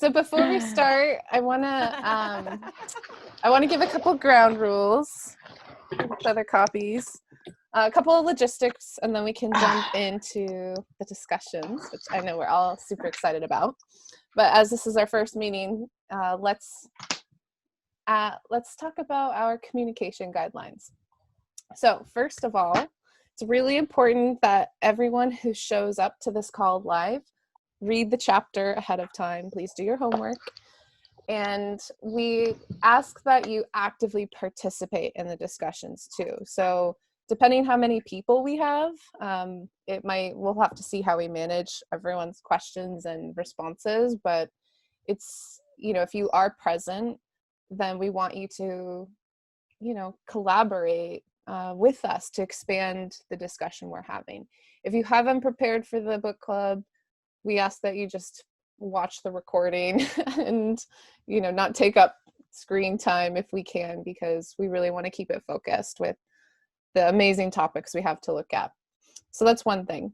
So before we start, I want to give a couple ground rules with other copies, a couple of logistics, and then we can jump into the discussions, which I know we're all super excited about. But as this is our first meeting, let's talk about our communication guidelines. So first of all, it's really important that everyone who shows up to this call live read the chapter ahead of time. Please do your homework. And we ask that you actively participate in the discussions too. So depending how many people we have, we'll have to see how we manage everyone's questions and responses. But it's, if you are present, then we want you to, collaborate with us to expand the discussion we're having. If you haven't prepared for the book club, we ask that you just watch the recording and, not take up screen time if we can, because we really want to keep it focused with the amazing topics we have to look at. So that's one thing.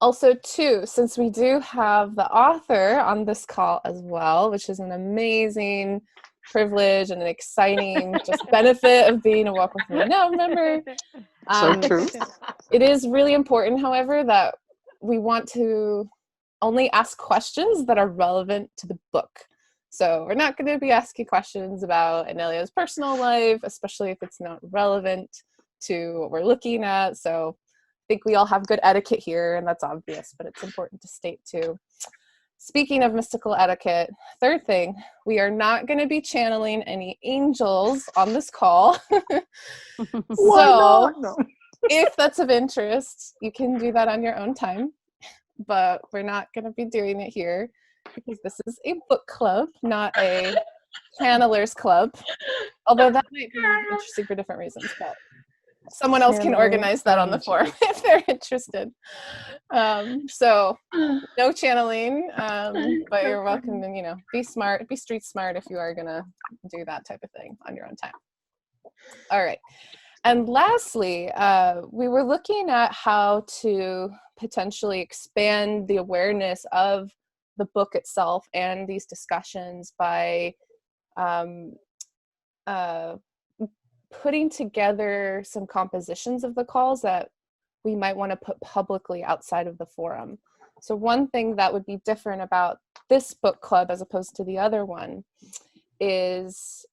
Also, two, since we do have the author on this call as well, which is an amazing privilege and an exciting just benefit of being a Walk With Me Now member. So true. It is really important, however, that we want to only ask questions that are relevant to the book. So we're not going to be asking questions about Inelia's personal life, especially if it's not relevant to what we're looking at. So I think we all have good etiquette here, and that's obvious, but it's important to state too. Speaking of mystical etiquette, third thing, we are not going to be channeling any angels on this call. So if that's of interest, you can do that on your own time. But we're not going to be doing it here because this is a book club, not a channelers club. Although that might be interesting for different reasons, but someone else can organize that on the forum if they're interested. So no channeling, but you're welcome to, be smart, be street smart if you are going to do that type of thing on your own time. All right. And lastly, we were looking at how to potentially expand the awareness of the book itself and these discussions by putting together some compositions of the calls that we might want to put publicly outside of the forum. So one thing that would be different about this book club as opposed to the other one is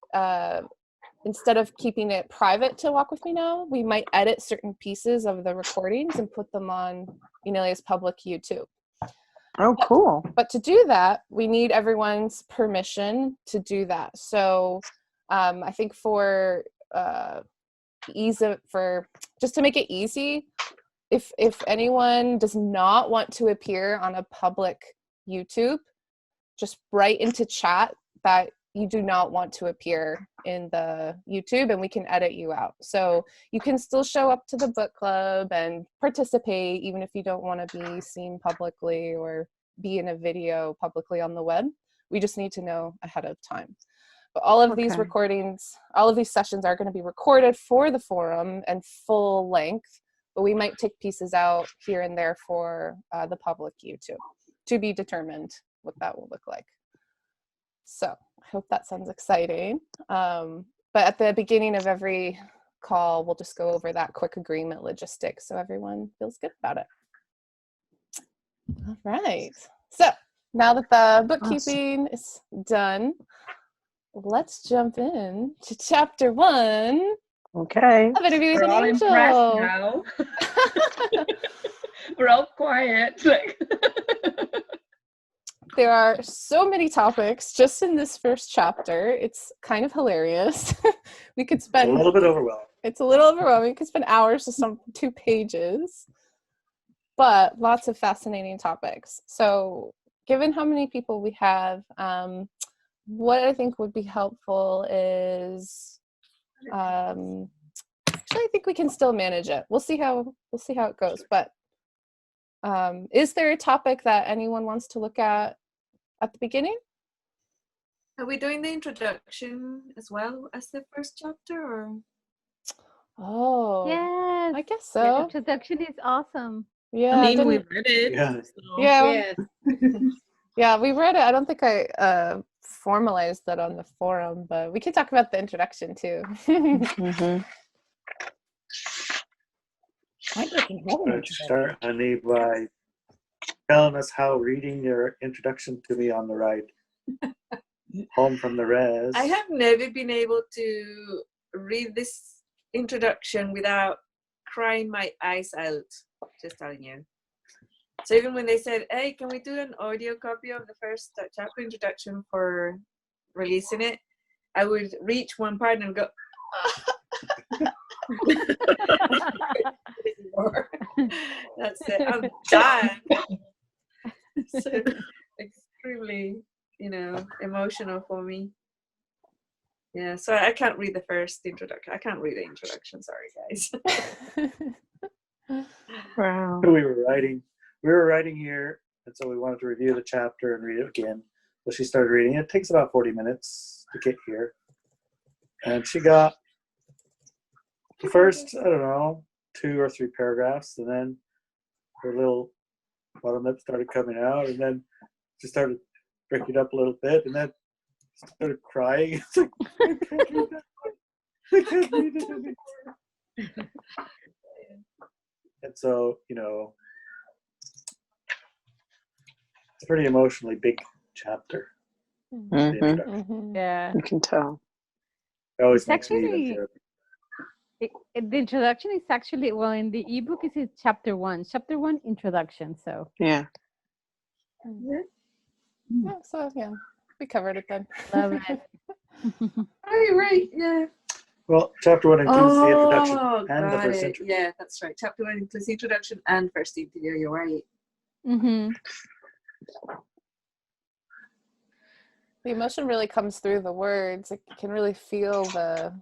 instead of keeping it private to Walk With Me Now, we might edit certain pieces of the recordings and put them on Inelia's public YouTube. Oh, cool. But to do that, we need everyone's permission to do that. So I think for just to make it easy, if anyone does not want to appear on a public YouTube, just write into chat that you do not want to appear in the YouTube, and we can edit you out. So you can still show up to the book club and participate, even if you don't want to be seen publicly or be in a video publicly on the web. We just need to know ahead of time. But all of these recordings, all of these sessions are going to be recorded for the forum and full length, but we might take pieces out here and there for the public YouTube, to be determined what that will look like. So I hope that sounds exciting. But at the beginning of every call, we'll just go over that quick agreement logistics so everyone feels good about it. All right. So now that the bookkeeping is done, let's jump in to chapter 1. Okay. Of Interview with We're an all Angel. impressed now. We're all quiet. There are so many topics just in this first chapter. It's kind of hilarious. We could spend a little bit overwhelming. It's a little overwhelming. We could spend hours just on 2 pages, but lots of fascinating topics. So given how many people we have, what I think would be helpful is, actually I think we can still manage it. We'll see how it goes. But is there a topic that anyone wants to look at the beginning? Are we doing the introduction as well as the first chapter, or? Oh, yes. I guess so. The introduction is awesome. Yeah, I mean, we've read it. Yeah. So. Yeah. Yes. Yeah, we read it. I don't think I formalized that on the forum, but we could talk about the introduction too. Mm-hmm. Let's start, honey, by telling us how reading your introduction to me on the ride home from the res. I have never been able to read this introduction without crying my eyes out, just telling you. So even when they said, hey, can we do an audio copy of the first chapter introduction for releasing it, I would reach one part and go, that's it, I'm done. So extremely, emotional for me. Yeah, so I can't read the first introduction. I can't read the introduction, sorry guys. Wow. We were writing here, and so we wanted to review the chapter and read it again. So she started reading. It takes about 40 minutes to get here. And she got the first, 2 or 3 paragraphs, and then her little bottom lip started coming out, and then she started breaking it up a little bit, and then started crying. It's like, I can't read it anymore. And so, it's a pretty emotionally big chapter. Mm-hmm. Yeah. You can tell. It always It's makes me even actually- feel. The introduction is actually, well, in the ebook it is chapter 1 introduction. So Yeah. Yeah, so yeah, we covered it then. love it. Right, yeah. Well, chapter 1 includes the introduction Oh, and the got first it. intro. Yeah, that's right. Chapter 1 includes the introduction and first interview. You're right. Mm-hmm. The emotion really comes through the words. I can really feel the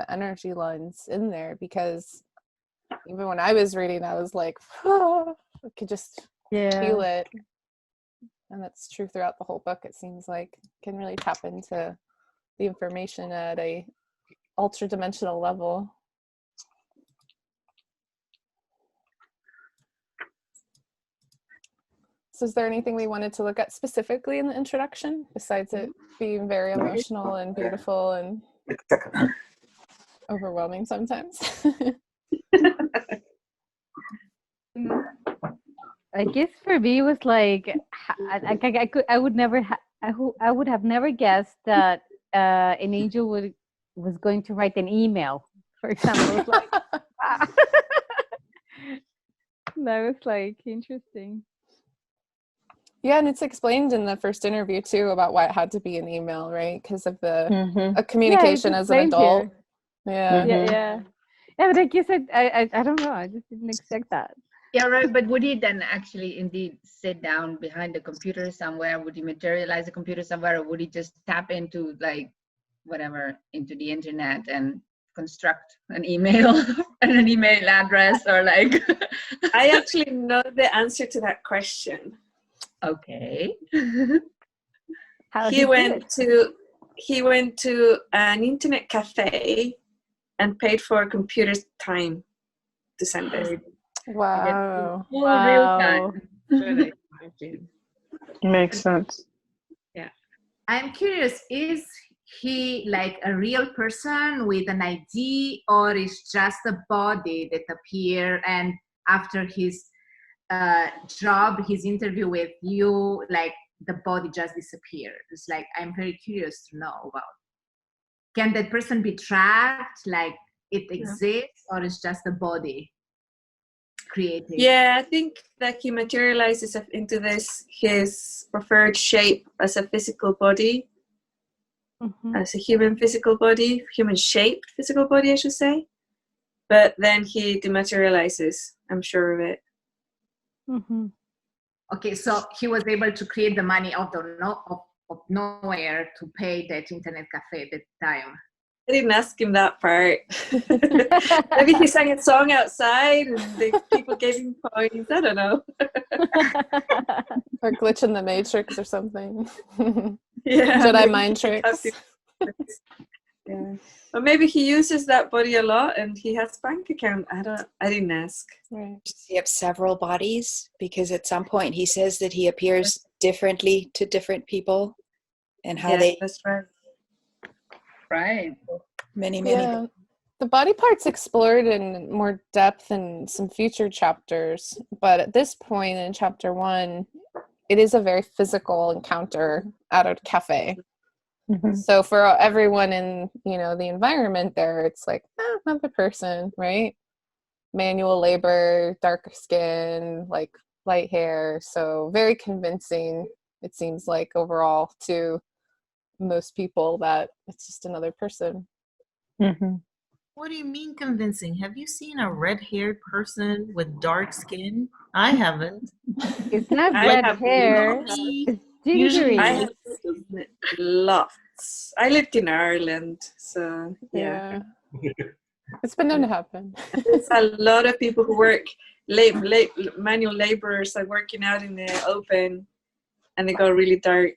energy lines in there, because even when I was reading, I was like, I could just feel it. And that's true throughout the whole book. It seems like can really tap into the information at a ultra dimensional level. So is there anything we wanted to look at specifically in the introduction, besides it being very emotional and beautiful and overwhelming sometimes? I guess for me it was like I would have never guessed that an angel was going to write an email, for example. It was like, wow. That was like interesting. Yeah, and it's explained in the first interview too about why it had to be an email, right? Because of the communication as an adult. Yeah. Yeah, but I guess I don't know. I just didn't expect that. Yeah, right. But would he then actually indeed sit down behind the computer somewhere? Would he materialize a computer somewhere, or would he just tap into into the internet and construct an email and an email address, or like? I actually know the answer to that question. Okay. How He went to an internet cafe and paid for a computer's time to send it. Wow. Real time. Makes sense. I'm curious, is he like a real person with an ID, or is just a body that appear, and after his job, his interview with you, like the body just disappeared? It's like, I'm very curious to know about, can that person be tracked, like it exists, or is just a body created? Yeah, I think that he materializes into his preferred shape as a physical body, as a human physical body, human shaped physical body, I should say. But then he dematerializes, I'm sure of it. Okay, so he was able to create the money out of nowhere to pay that internet cafe at that time. I didn't ask him that part. Maybe he sang a song outside and the people gave him points. I don't know. Or glitch in the matrix or something. Yeah, Jedi mind tricks. Yeah. Or maybe he uses that body a lot and he has bank account. I didn't ask. Right. Does he have several bodies? Because at some point he says that he appears differently to different people, and how they That's right. Right. many Yeah. The body part's explored in more depth in some future chapters, but at this point in chapter 1, it is a very physical encounter at a cafe. Mhm. So for everyone in, the environment there, it's like, another person, right? Manual labor, darker skin, like light hair. So very convincing, it seems like, overall to most people that it's just another person. Mhm. What do you mean convincing? Have you seen a red-haired person with dark skin? I haven't. It's not I red have hair. Usually- It's usually gingery. I have lots. I lived in Ireland, so yeah. It's been known to happen. There's a lot of people who work manual laborers are working out in the open, and they go really dark.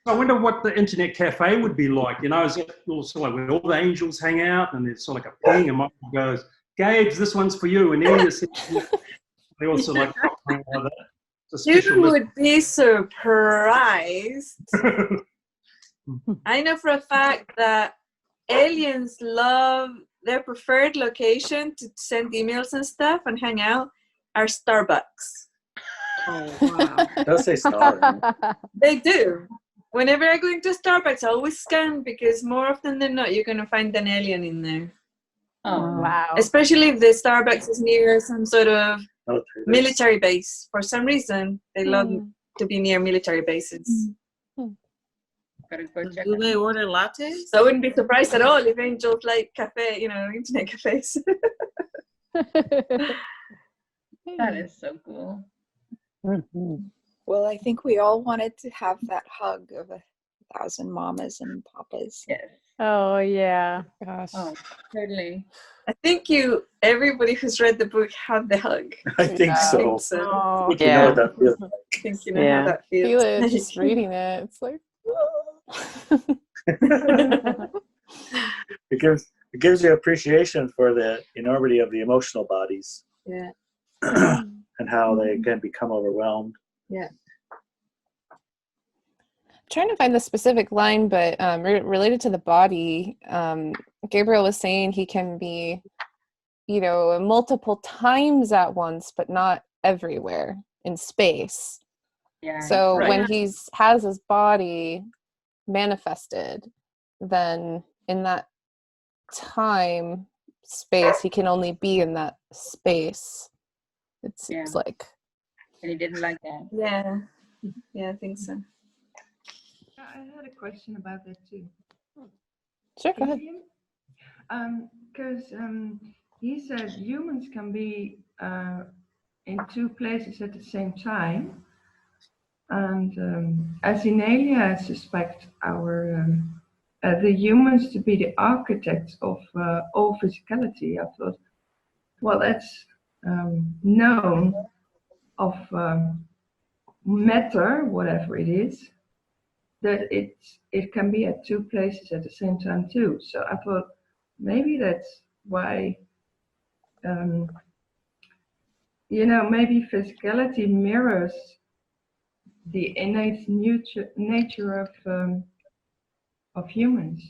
I wonder what the internet cafe would be like. Is it also like where all the angels hang out, and there's sort of like a ping, and Michael goes, "Gage, this one's for you," and Inelia says, they also like like that. It's a You special list. would be surprised. I know for a fact that aliens love their preferred location to send emails and stuff and hang out are Starbucks. Oh, wow. It does say star. Huh? They do. Whenever I go into Starbucks, I always scan because more often than not, you're going to find an alien in there. Oh, Wow. Especially if the Starbucks is near some sort of Military base. military base. For some reason, they love to be near military bases. Gotta go check Do it. they order lattes? So I wouldn't be surprised at all if angels like cafe, internet cafes. That is so cool. Mhm. Well, I think we all wanted to have that hug of 1,000 mamas and papas. Yes. Oh, yeah. Gosh. Oh, totally. I think everybody who's read the book had the hug. I think I so. think so. Oh. I think you know what that feels like. I think you know Yeah. how that Feel feels. it just reading it. It's like, It gives you appreciation for the enormity of the emotional bodies Yeah. and how they can become overwhelmed. trying to find the specific line, but related to the body, Gabriel was saying he can be, multiple times at once, but not everywhere in space. Yeah. So Right. when has his body manifested, then in that time space, he can only be in that space. It seems like. And he didn't like that. Yeah. Yeah, I think so. I had a question about that too. Sure, go ahead. Because he said humans can be in two places at the same time. And as Inelia, I suspect the humans to be the architects of all physicality. I thought, well, that's known of matter, whatever it is, that it can be at two places at the same time too. So I thought maybe that's why, maybe physicality mirrors the innate nature of humans.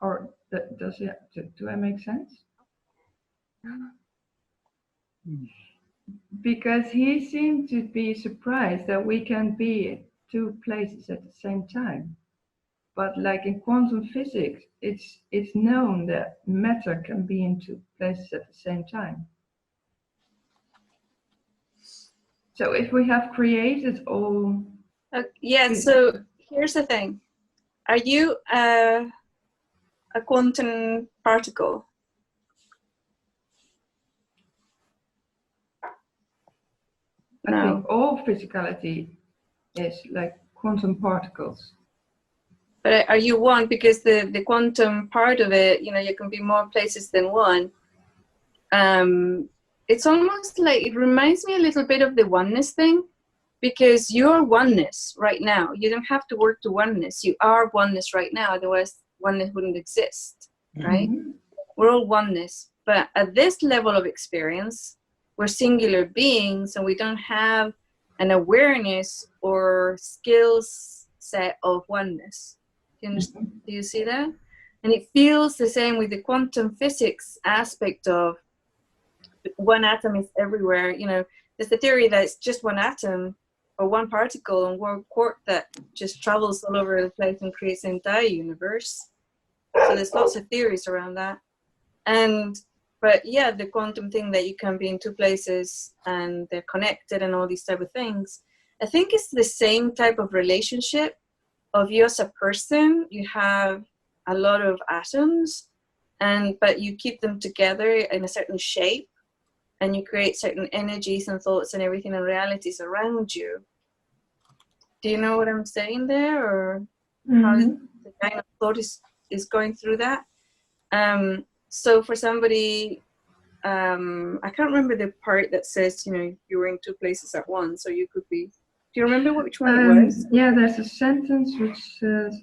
Or do I make sense? Because he seemed to be surprised that we can be at two places at the same time. But like in quantum physics, it's known that matter can be in two places at the same time. So if we have created all... Yeah, so here's the thing. Are you a quantum particle? I think all physicality is like quantum particles. But are you one? Because the quantum part of it, you can be more places than one. It's almost like, it reminds me a little bit of the oneness thing. because you're oneness right now. You don't have to work to oneness. You are oneness right now. Otherwise, oneness wouldn't exist, right? We're all oneness. But at this level of experience, we're singular beings, and we don't have an awareness or skills set of oneness. Do you understand? Do you see that? And it feels the same with the quantum physics aspect of one atom is everywhere. You know, there's the theory that it's just one atom or one particle and one quark that just travels all over the place and creates the entire universe. So there's lots of theories around that. But yeah, the quantum thing that you can be in two places and they're connected and all these type of things. I think it's the same type of relationship of you as a person. You have a lot of atoms, but you keep them together in a certain shape, and you create certain energies and thoughts and everything and realities around you. Do you know what I'm saying there, or how the kind of thought is going through that? So for somebody, I can't remember the part that says, you know, you were in two places at once, so you could be. Do you remember which one it was? Yeah, there's a sentence which says,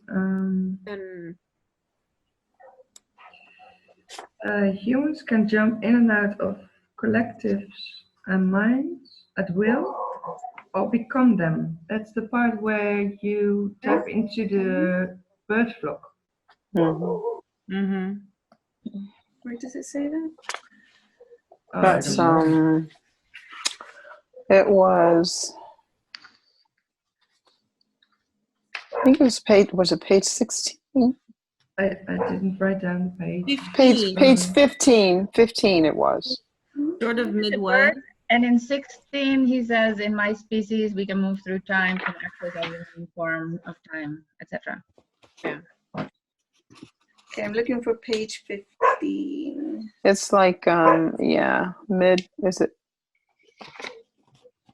humans can jump in and out of collectives and minds at will, or become them. That's the part where you tap into the bird flock. Where does it say that? That's it was. I think it was page 16? I didn't write down the page. Page 15. 15 it was. Sort of midway. And in 16, he says, in my species, we can move through time, can access every form of time, etc. Yeah. Okay, I'm looking for page 15. It's like,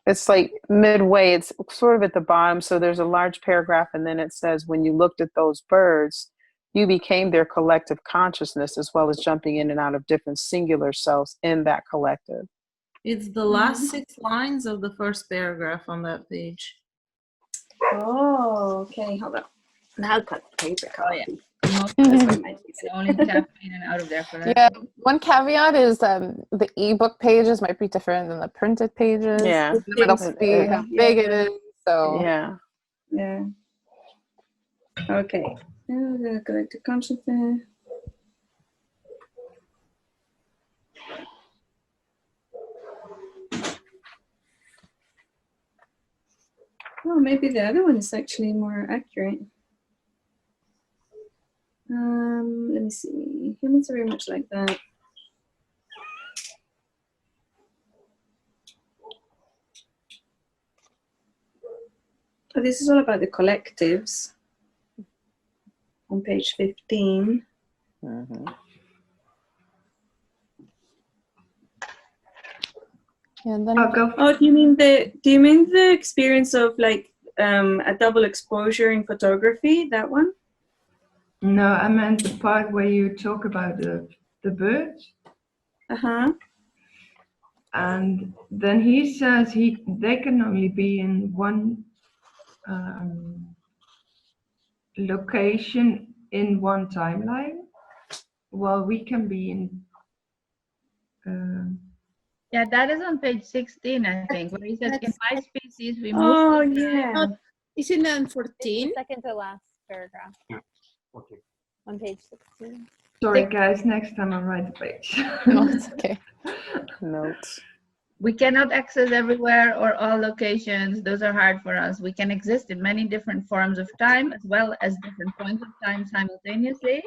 it's like midway. It's sort of at the bottom. So there's a large paragraph, and then it says, when you looked at those birds, you became their collective consciousness, as well as jumping in and out of different singular selves in that collective. It's the last 6 lines of the first paragraph on that page. Oh, okay. Hold on. Now I'll cut the paper copy. Only tap in and out of there for that. Yeah, one caveat is the ebook pages might be different than the printed pages. Yeah. It'll be how big it is. So yeah. Okay. Now we're gonna go to consciousness. Oh, maybe the other one is actually more accurate. Let me see. Humans are very much like that. Oh, this is all about the collectives on page 15. And then do you mean the experience of like a double exposure in photography, that one? No, I meant the part where you talk about the birds. And then he says they can only be in one location in one timeline, while we can be in. Yeah, that is on page 16, I think, where he says, in my species, we move. Oh, yeah. Isn't that on 14? Second to last paragraph. Okay. On page 16. Sorry, guys. Next time I'll write the page. No, it's okay. Notes. We cannot access everywhere or all locations. Those are hard for us. We can exist in many different forms of time, as well as different points of time simultaneously.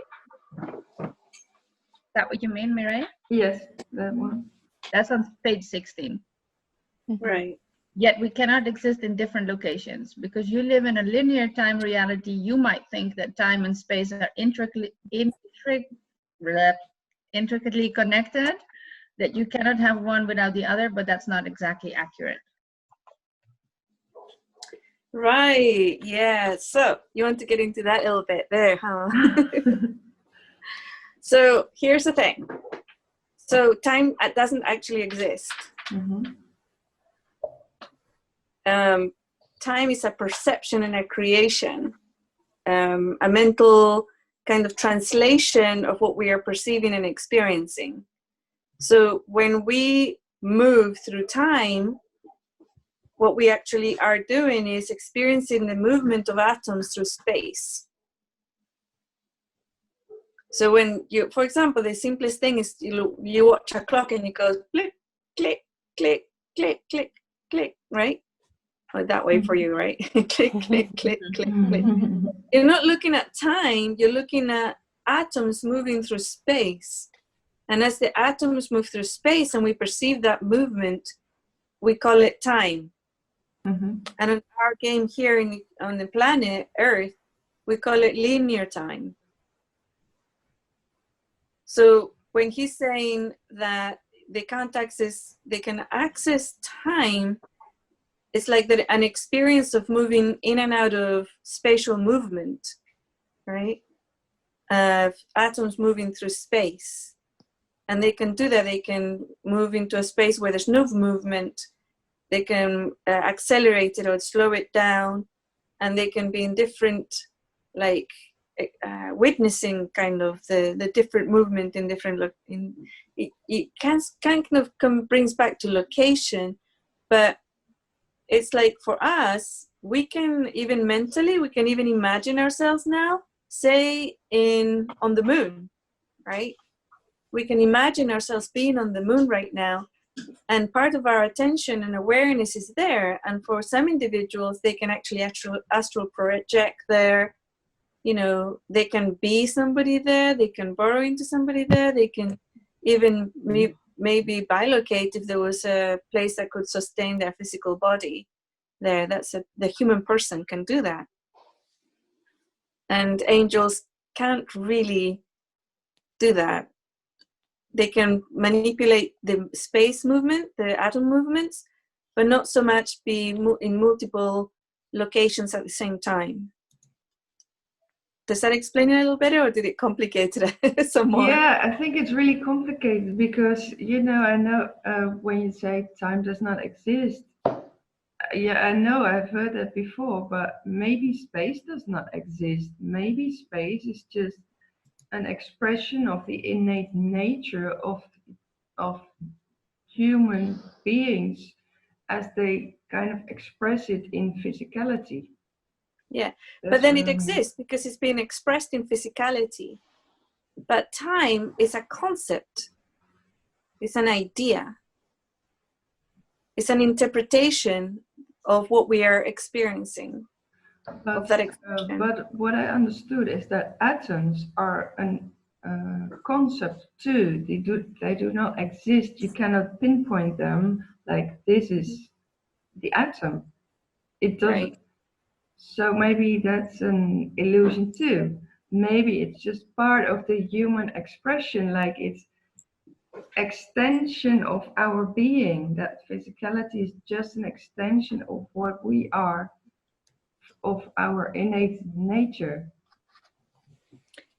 Is that what you mean, Mireille? Yes, that one. That's on page 16. Right. Yet we cannot exist in different locations. Because you live in a linear time reality, you might think that time and space are intricately connected, that you cannot have one without the other, but that's not exactly accurate. Right, yeah. So you want to get into that a little bit there, huh? So here's the thing. So time doesn't actually exist. time is a perception and a creation, a mental kind of translation of what we are perceiving and experiencing. So when we move through time, what we actually are doing is experiencing the movement of atoms through space. So when you, for example, the simplest thing is you watch a clock and it goes click, click, click, click, click, click, right? Or that way for you, right? Click, click, click, click, click. You're not looking at time, you're looking at atoms moving through space. And as the atoms move through space and we perceive that movement, we call it time. And in our game here on the planet Earth, we call it linear time. So when he's saying that they can access time, it's like an experience of moving in and out of spatial movement, right? Atoms moving through space. And they can do that. They can move into a space where there's no movement. They can accelerate it or slow it down. And they can be in different, like, witnessing kind of the different movement in different, it kind of brings back to location. But it's like for us, we can even mentally, we can even imagine ourselves now, say on the moon, right? We can imagine ourselves being on the moon right now, and part of our attention and awareness is there. And for some individuals, they can actually astral project there. You know, they can be somebody there, they can burrow into somebody there, they can even maybe bilocate if there was a place that could sustain their physical body there. The human person can do that. And angels can't really do that. They can manipulate the space movement, the atom movements, but not so much be in multiple locations at the same time. Does that explain it a little better, or did it complicate it some more? Yeah, I think it's really complicated because, you know, I know when you say time does not exist, yeah, I know I've heard that before, but maybe space does not exist. Maybe space is just an expression of the innate nature of human beings as they kind of express it in physicality. Yeah, but then it exists because it's being expressed in physicality. But time is a concept. It's an idea. It's an interpretation of what we are experiencing. But what I understood is that atoms are a concept too. They do not exist. You cannot pinpoint them like this is the atom. It doesn't. Right. So maybe that's an illusion too. Maybe it's just part of the human expression, like it's extension of our being. That physicality is just an extension of what we are, of our innate nature.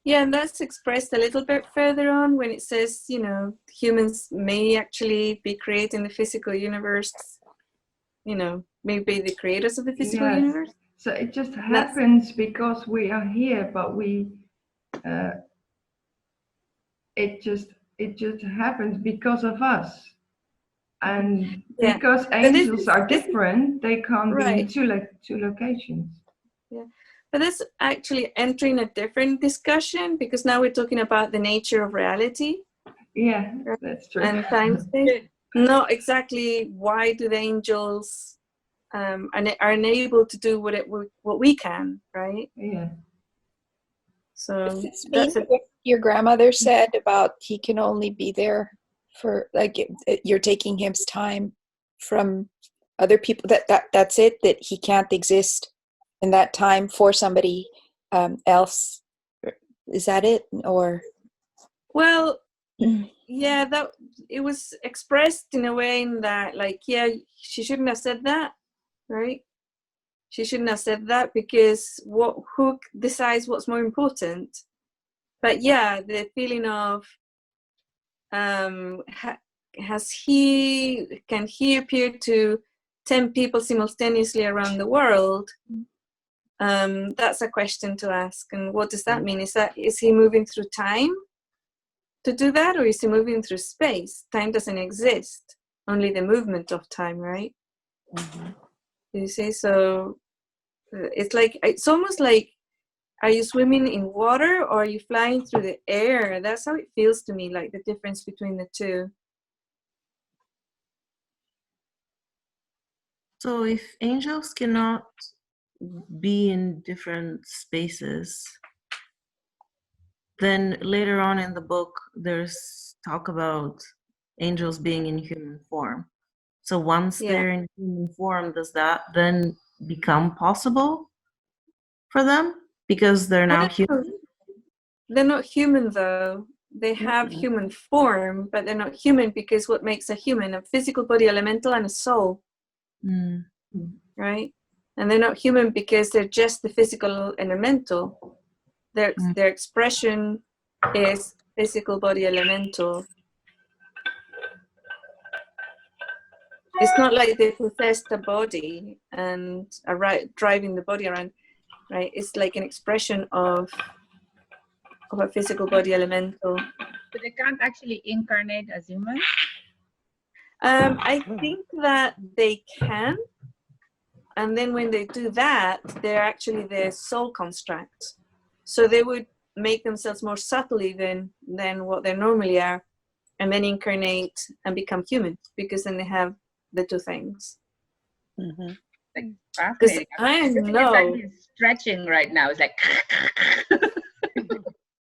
Yeah, and that's expressed a little bit further on when it says, you know, humans may actually be creating the physical universe, you know, maybe the creators of the physical universe. So it just happens because we are here, but it just happens because of us. And because angels are different, they can't be in two locations. Yeah, but that's actually entering a different discussion because now we're talking about the nature of reality. Yeah, that's true. And time space. Not exactly why do the angels are unable to do what we can, right? Yeah. So that's what your grandmother said about he can only be there for, like, you're taking his time from other people. That's it. That he can't exist in that time for somebody else. Is that it? Or well, yeah, that it was expressed in a way in that, like, yeah, she shouldn't have said that, right? She shouldn't have said that because who decides what's more important? But yeah, the feeling of can he appear to 10 people simultaneously around the world, that's a question to ask. And what does that mean? Is he moving through time to do that, or is he moving through space? Time doesn't exist, only the movement of time, right? You see, so it's almost like, are you swimming in water or are you flying through the air? That's how it feels to me, like the difference between the two. So if angels cannot be in different spaces, then later on in the book, there's talk about angels being in human form. So once they're in human form, does that then become possible for them? Because they're now human? They're not human though. They have human form, but they're not human because what makes a human? A physical body, elemental, and a soul. Right? And they're not human because they're just the physical elemental. Their expression is physical body elemental. It's not like they possess the body and are driving the body around, right? It's like an expression of a physical body elemental. But they can't actually incarnate as humans? I think that they can. And then when they do that, they're actually the soul construct. So they would make themselves more subtly than what they normally are, and then incarnate and become human, because then they have the two things. Because I know. It's like he's stretching right now. It's like.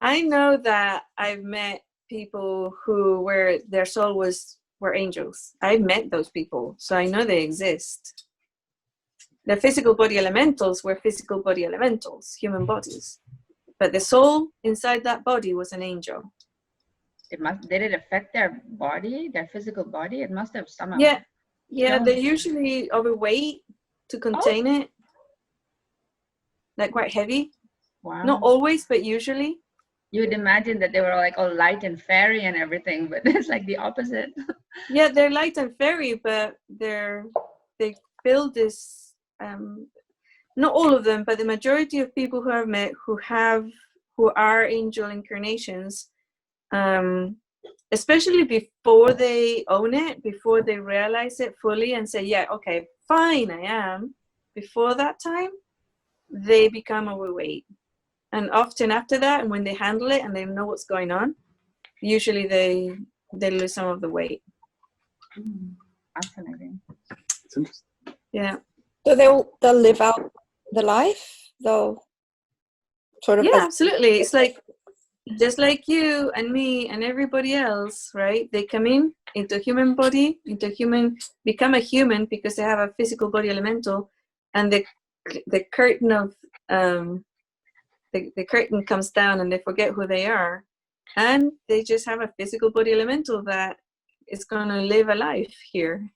I know that I've met people where their soul were angels. I've met those people, so I know they exist. The physical body elementals were physical body elementals, human bodies. But the soul inside that body was an angel. Did it affect their body, their physical body? It must have somehow. Yeah, they're usually overweight to contain it. Like quite heavy. Wow. Not always, but usually. You would imagine that they were like all light and fairy and everything, but it's like the opposite. Yeah, they're light and fairy, but they build this. Not all of them, but the majority of people who I've met who are angel incarnations, especially before they own it, before they realize it fully and say, yeah, okay, fine, I am. Before that time, they become overweight. And often after that, and when they handle it and they know what's going on, usually they lose some of the weight. Fascinating. It's interesting. Yeah. So they'll live out the life, they'll sort of. Yeah, absolutely. It's like just like you and me and everybody else, right? They come into human body, become a human because they have a physical body elemental, and the curtain of the curtain comes down and they forget who they are, and they just have a physical body elemental that is going to live a life here,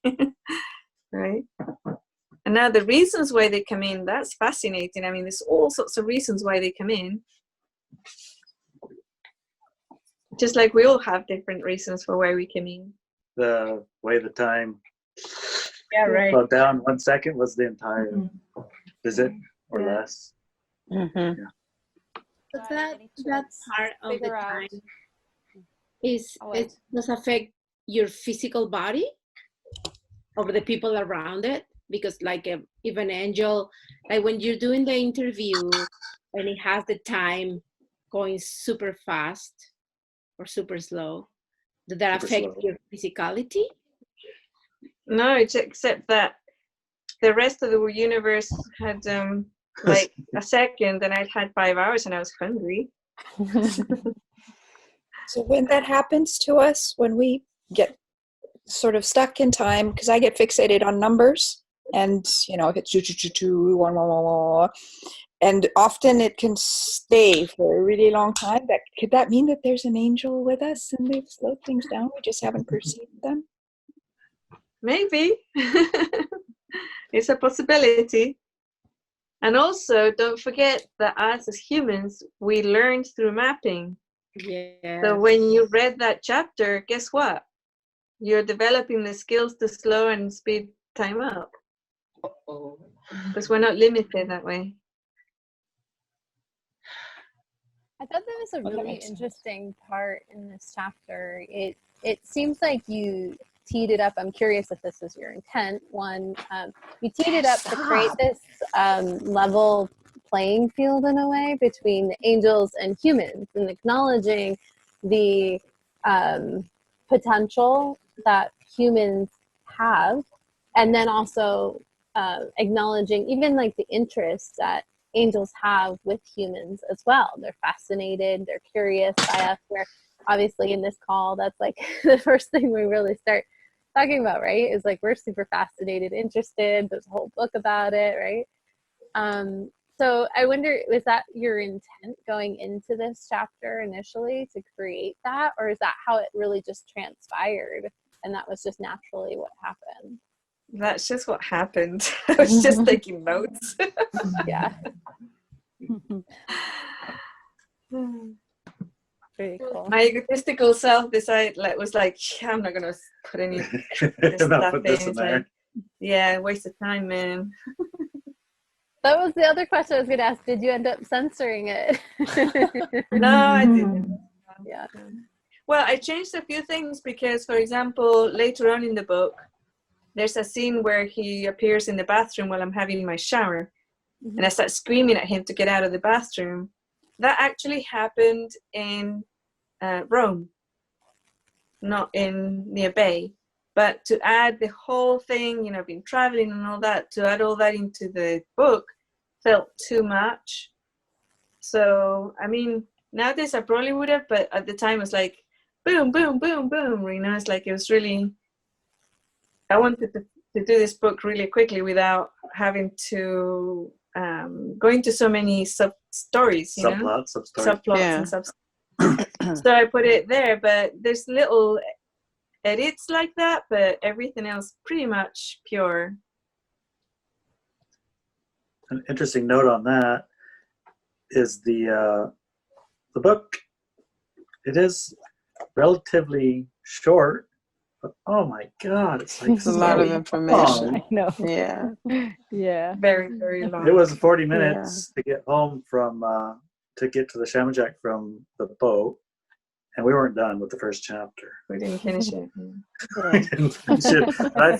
right? And now the reasons why they come in, that's fascinating. I mean, there's all sorts of reasons why they come in. Just like we all have different reasons for why we come in. The way the time right. down 1 second was the entire visit or less. But that part of the time it does affect your physical body of the people around it, because like if an angel, like when you're doing the interview and it has the time going super fast or super slow, does that affect your physicality? No, except that the rest of the universe had like a second, and I'd had 5 hours and I was hungry. So when that happens to us, when we get sort of stuck in time, because I get fixated on numbers, and if it's 2, 1, 1, 1, 1, and often it can stay for a really long time. Could that mean that there's an angel with us and they've slowed things down? We just haven't perceived them. Maybe. It's a possibility. And also, don't forget that us as humans, we learned through mapping. Yeah. So when you read that chapter, guess what? You're developing the skills to slow and speed time up. Because we're not limited that way. I thought that was a really interesting part in this chapter. It seems like you teed it up. I'm curious if this was your intent. One, you teed it up to create this level playing field in a way between the angels and humans, and acknowledging the potential that humans have, and then also acknowledging even like the interests that angels have with humans as well. They're fascinated, they're curious by us, where obviously in this call, that's like the first thing we really start talking about, right? Is like, we're super fascinated, interested, there's a whole book about it, right? So I wonder, was that your intent going into this chapter initially, to create that, or is that how it really just transpired and that was just naturally what happened? That's just what happened. I was just taking notes. Yeah. Pretty cool. My egotistical self was like, yeah, I'm not gonna put any this stuff in. It's like, yeah, waste of time, man. That was the other question I was gonna ask. Did you end up censoring it? No, I didn't. Yeah. Well, I changed a few things because, for example, later on in the book, there's a scene where he appears in the bathroom while I'm having my shower, and I start screaming at him to get out of the bathroom. That actually happened in Rome, not in near Bay. But to add the whole thing, I've been traveling and all that, to add all that into the book felt too much. So, I mean, nowadays I probably would have, but at the time it was like, boom, boom, boom, boom. It's like, it was really, I wanted to do this book really quickly without having to go into so many sub-stories, Subplots and sub. So I put it there, but there's little edits like that, but everything else pretty much pure. An interesting note on that is the book. It is relatively short, but oh my god, it's like a lot of information. I know. Yeah. Yeah. Very, very long. It was 40 minutes to get home from to get to the Shamajak from the boat, and we weren't done with the first chapter. We didn't finish it. We didn't finish it. But I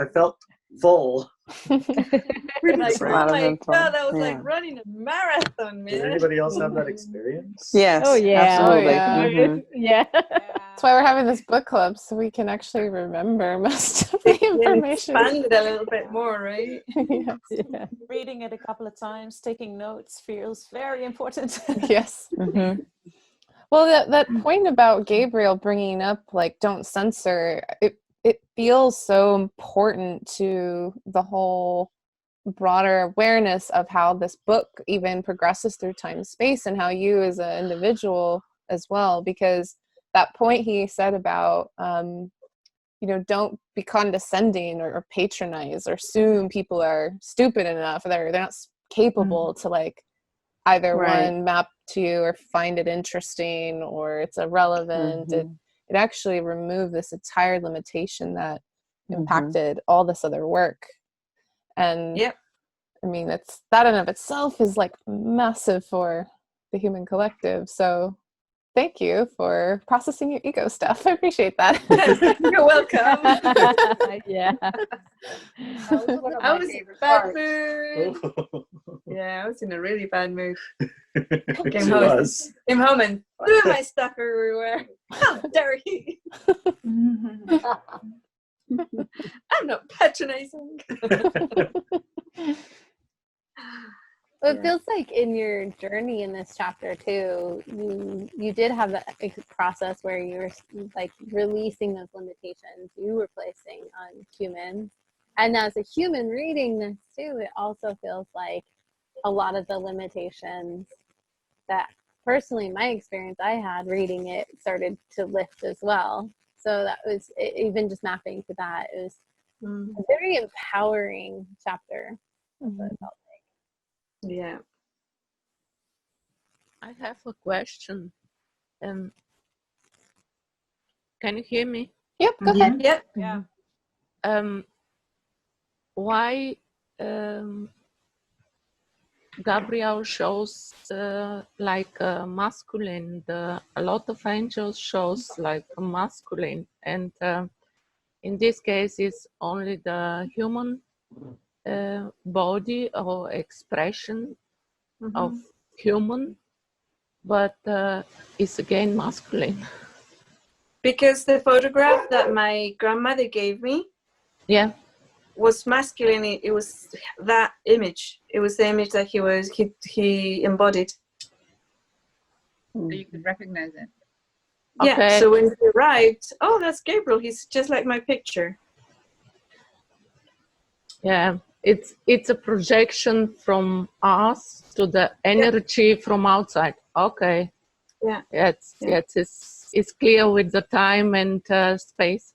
felt full. Like, oh my god, that was Yeah. like running a marathon, man. Did anybody else have that experience? Yes. Oh yeah. Absolutely. Oh, yeah. Mhm. Yeah. That's why we're having this book club, so we can actually remember most of the information. Expand it a little bit more, right? Yes. Yeah. Reading it a couple of times, taking notes feels very important. Yes. Mhm. Well, that point about Gabriel bringing up, like, don't censor, it feels so important to the whole broader awareness of how this book even progresses through time and space, and how you as an individual as well, because that point he said about, don't be condescending or patronize or assume people are stupid enough, or they're not capable to, like, either one map to you or find it interesting or it's irrelevant. It actually removed this entire limitation that impacted all this other work. And I mean, that in of itself is like massive for the human collective. So thank you for processing your ego stuff. I appreciate that. You're welcome. Yeah. I was in a bad mood. Yeah, I was in a really bad mood. Came home and threw my stuff everywhere. How dare he? I'm not patronizing. Well, it feels like in your journey in this chapter too, you did have that process where you were like releasing those limitations you were placing on humans. And as a human reading this too, it also feels like a lot of the limitations that personally my experience I had reading it started to lift as well. So that was even just mapping to that. It was a very empowering chapter. That's what it felt like. Yeah. I have a question. Can you hear me? Yep, go ahead. Yep. Yeah. Why Gabriel shows like masculine. A lot of angels shows like masculine, and in this case, it's only the human body or expression of human, but it's again masculine. Because the photograph that my grandmother gave me, yeah, was masculine. It was that image. It was the image that he embodied. So you could recognize it. Yeah. Okay. So when he arrived, oh, that's Gabriel. He's just like my picture. Yeah, it's a projection from us to the energy from outside. Okay. Yeah. Yes, it's clear with the time and space.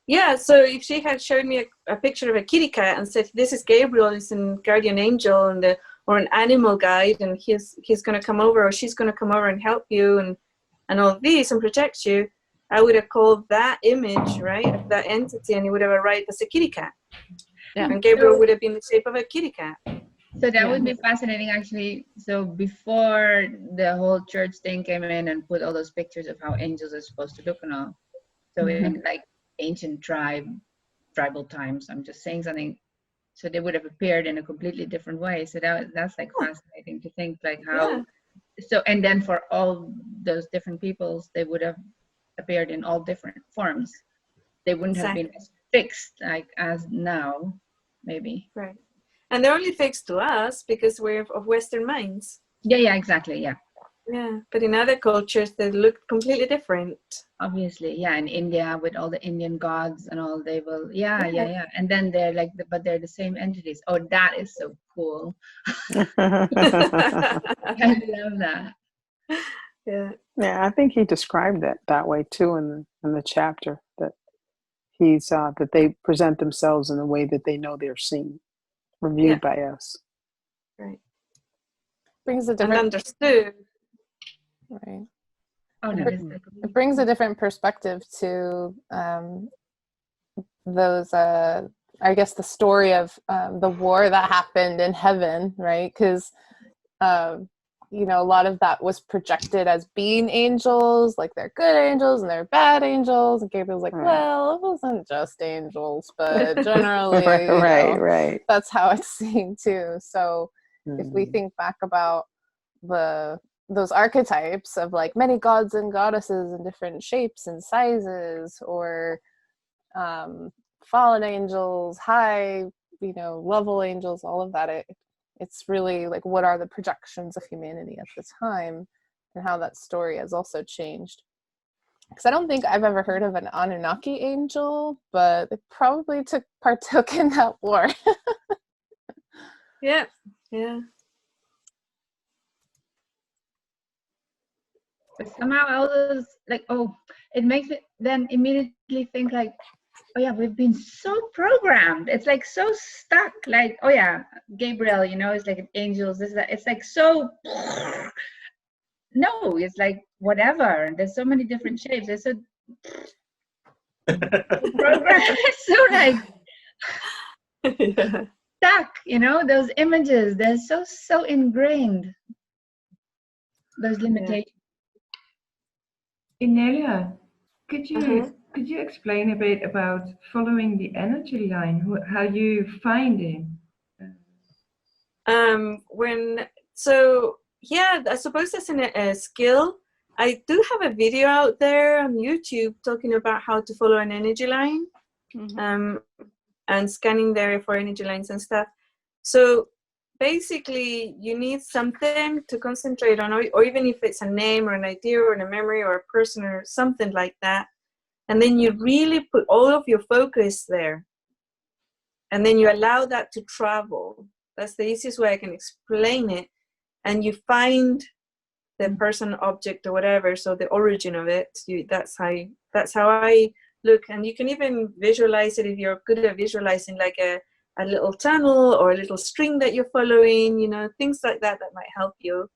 Yeah, so if she had showed me a picture of a kitty cat and said, this is Gabriel, he's a guardian angel and or an animal guide, and he's going to come over, or she's going to come over and help you and all this and protect you, I would have called that image, right, of that entity, and it would have arrived as a kitty cat. Yeah. And Gabriel would have been the shape of a kitty cat. So that would be fascinating, actually. So before the whole church thing came in and put all those pictures of how angels are supposed to look and all, so in like ancient tribal times, I'm just saying something, so they would have appeared in a completely different way. So that's like fascinating to think, like how so, and then for all those different peoples, they would have appeared in all different forms. They wouldn't have been as fixed like as now, maybe. Right. And they're only fixed to us because we're of Western minds. Yeah, exactly, yeah. Yeah, but in other cultures, they look completely different. Obviously, yeah. In India, with all the Indian gods and all, they will, yeah. And then they're like, but they're the same entities. Oh, that is so cool. I love that. Yeah. Yeah, I think he described it that way too in the chapter, that he's that they present themselves in the way that they know they're seen, reviewed by us. Right. Brings a different and understood. Right. Oh, no, it brings a different perspective to those I guess the story of the war that happened in heaven, right? Because you know, a lot of that was projected as being angels, like they're good angels and they're bad angels, and Gabriel's like, well, it wasn't just angels, but generally right. That's how it's seen too. So if we think back about those archetypes of like many gods and goddesses in different shapes and sizes, or fallen angels, high, you know, level angels, all of that, it's really like, what are the projections of humanity at the time, and how that story has also changed. Because I don't think I've ever heard of an Anunnaki angel, but they probably partook in that war. Yeah. But somehow all those, like, it makes it then immediately think like, oh yeah, we've been so programmed. It's like so stuck. Like, oh yeah, Gabriel, you know, it's like angels. It's like so. No, it's like whatever. There's so many different shapes. There's so programmed. It's so like stuck. You know, those images. They're so ingrained. Those limitations. Inelia, could you explain a bit about following the energy line, how you find it? I suppose that's a skill. I do have a video out there on YouTube talking about how to follow an energy line, and scanning there for energy lines and stuff. So basically, you need something to concentrate on, or even if it's a name or an idea or a memory or a person or something like that. And then you really put all of your focus there. And then you allow that to travel. That's the easiest way I can explain it. And you find the person, object, or whatever. So the origin of it, that's how I look. And you can even visualize it if you're good at visualizing, like a little tunnel or a little string that you're following, you know, things like that might help you.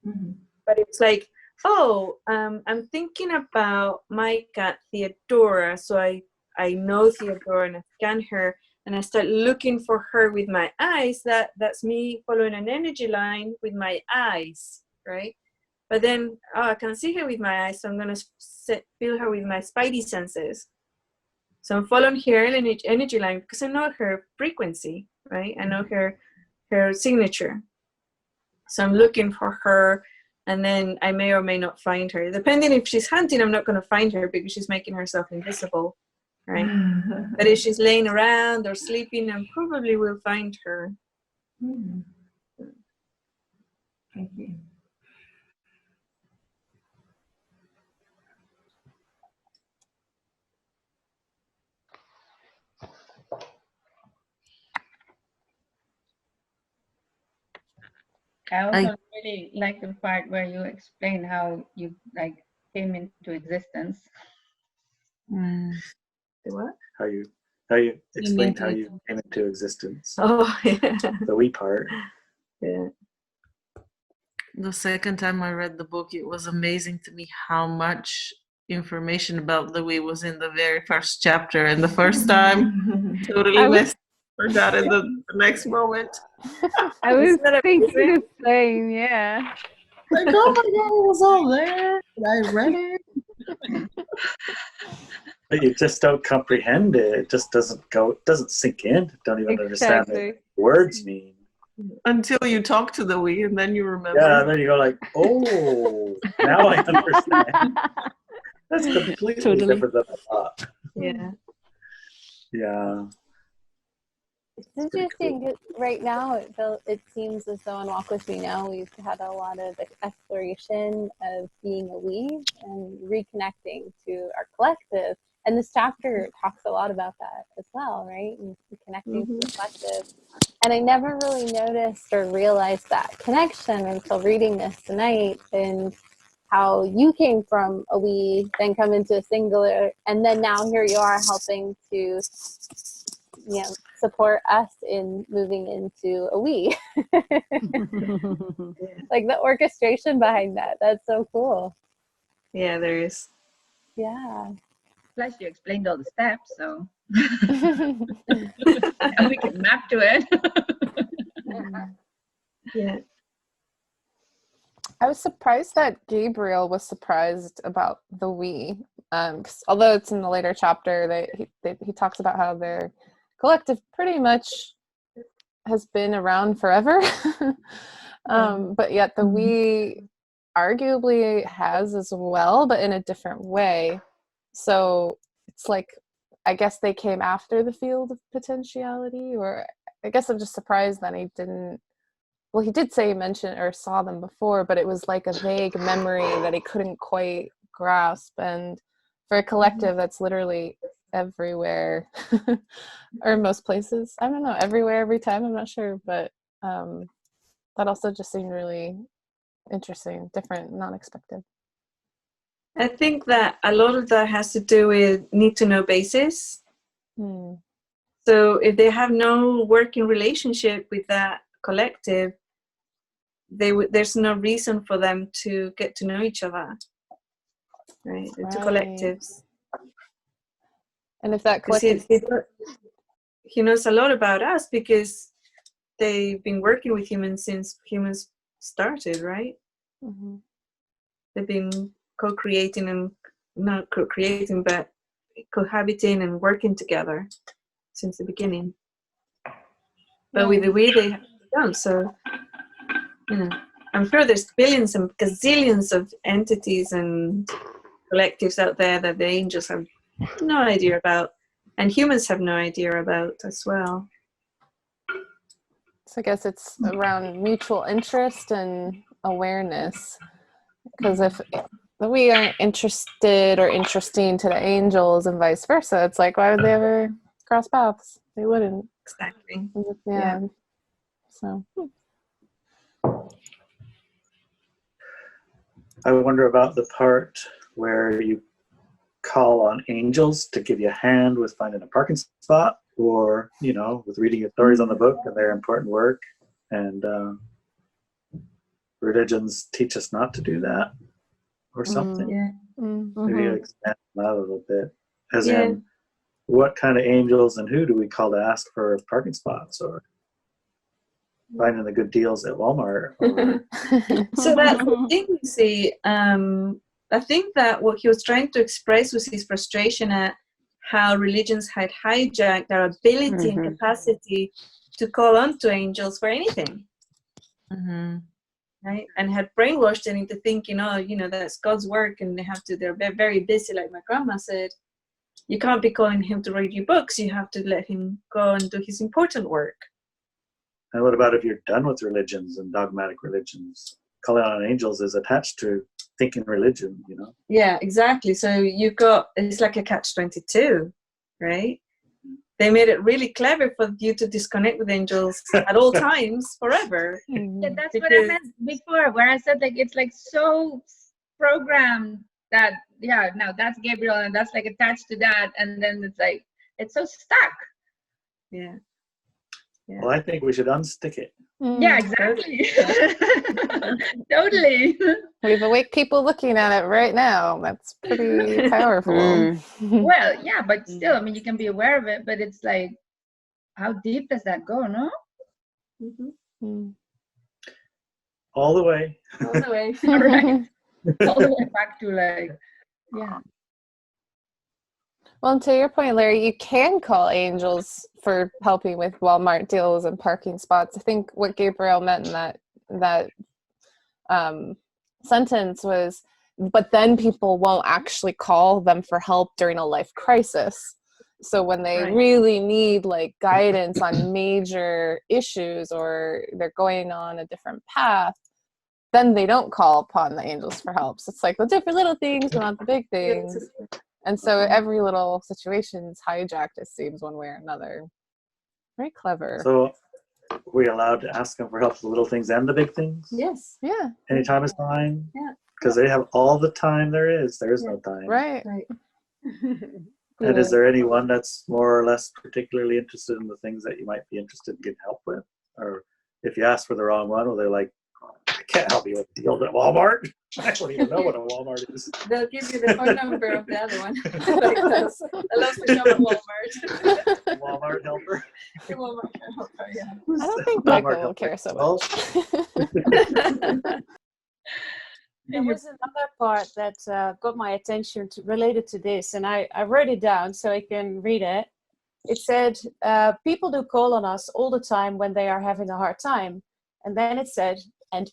But it's like, I'm thinking about my cat Theodora, so I know Theodora and I scan her, and I start looking for her with my eyes, that's me following an energy line with my eyes, right? But then, I can see her with my eyes, so I'm going to feel her with my spidey senses. So I'm following her energy line because I know her frequency, right? I know her signature. So I'm looking for her, and then I may or may not find her. Depending if she's hunting, I'm not going to find her because she's making herself invisible, right? But if she's laying around or sleeping, I probably will find her. Thank you. I also really like the part where you explain how you like came into existence. The what? How you explain how you came into existence. Oh, yeah. The we part. Yeah. The second time I read the book, it was amazing to me how much information about the we was in the very first chapter, and the first time totally forgot it the next moment. I was thinking the same, yeah. Like, oh my god, it was all there. I read it. But you just don't comprehend it. It just doesn't sink in. Don't even understand what words mean. Until you talk to the we, and then you remember. Yeah, and then you go like, oh, now I understand. That's completely different than I thought. Yeah. Yeah. It's interesting 'cause right now it seems as though in Walk With Me Now we've had a lot of exploration of being a we and reconnecting to our collective. And this chapter talks a lot about that as well, right? And connecting to the collective. And I never really noticed or realized that connection until reading this tonight, and how you came from a we, then come into a singular, and then now here you are helping to, support us in moving into a we. Like the orchestration behind that. That's so cool. Yeah, there is. Yeah. Plus you explained all the steps, so now we can map to it. Yeah. I was surprised that Gabriel was surprised about the we, 'cause although it's in the later chapter that he talks about how their collective pretty much has been around forever, but yet the we arguably has as well, but in a different way. So it's like, I guess they came after the field of potentiality, or I guess I'm just surprised that he didn't. Well, he did say he mentioned or saw them before, but it was like a vague memory that he couldn't quite grasp. And for a collective that's literally everywhere, or most places, I don't know, everywhere, every time, I'm not sure, but that also just seemed really interesting, different, not expected. I think that a lot of that has to do with need to know basis. So if they have no working relationship with that collective, there's no reason for them to get to know each other, right? The two collectives. And if that collective, he knows a lot about us because they've been working with humans since humans started, right? They've been co-creating and not co-creating, but cohabiting and working together since the beginning. But with the way they don't, so I'm sure there's billions and gazillions of entities and collectives out there that the angels have no idea about, and humans have no idea about as well. So I guess it's around mutual interest and awareness. Because if we aren't interested or interesting to the angels and vice versa, it's like, why would they ever cross paths? They wouldn't. Exactly. Yeah. So. I wonder about the part where you call on angels to give you a hand with finding a parking spot, or, with reading your stories on the book and their important work. And religions teach us not to do that, or something. Maybe you expand that a little bit. As in, what kind of angels and who do we call to ask for parking spots or finding the good deals at Walmart? Or So that's the thing, you see. I think that what he was trying to express was his frustration at how religions had hijacked our ability and capacity to call on to angels for anything. Right? And had brainwashed them into thinking, that's God's work and they're very busy, like my grandma said. You can't be calling him to read your books. You have to let him go and do his important work. And what about if you're done with religions and dogmatic religions? Calling on angels is attached to thinking religion, Yeah, exactly. So it's like a catch-22, right? They made it really clever for you to disconnect with angels at all times forever. Yeah, that's what I meant before, where I said like it's like so programmed that now that's Gabriel and that's like attached to that, and then it's like it's so stuck. Yeah. Well, I think we should unstick it. Yeah, exactly. Totally. We have awake people looking at it right now. That's pretty powerful. Well, yeah, but still, I mean, you can be aware of it, but it's like, how deep does that go, no? All the way. All the way. All right. All the way back to like, yeah. Well, and to your point, Larry, you can call angels for helping with Walmart deals and parking spots. I think what Gabriel meant in that sentence was, but then people won't actually call them for help during a life crisis. So when they really need like guidance on major issues or they're going on a different path, then they don't call upon the angels for help. So it's like the different little things, not the big things. And so every little situation is hijacked, it seems, one way or another. Very clever. So are we allowed to ask them for help with the little things and the big things? Yes. Yeah. Anytime is fine? Yeah. Because they have all the time there is. There is no time. Right. And is there anyone that's more or less particularly interested in the things that you might be interested in getting help with? Or if you ask for the wrong one, well, they're like, I can't help you with deals at Walmart. I don't even know what a Walmart is. They'll give you the phone number of the other one. I love to shop at Walmart. Walmart helper. Walmart helper, yeah. I don't think Walmart Michael will helper. care so much. There was another part that got my attention related to this, and I wrote it down so I can read it. It said, people do call on us all the time when they are having a hard time. And then it said, and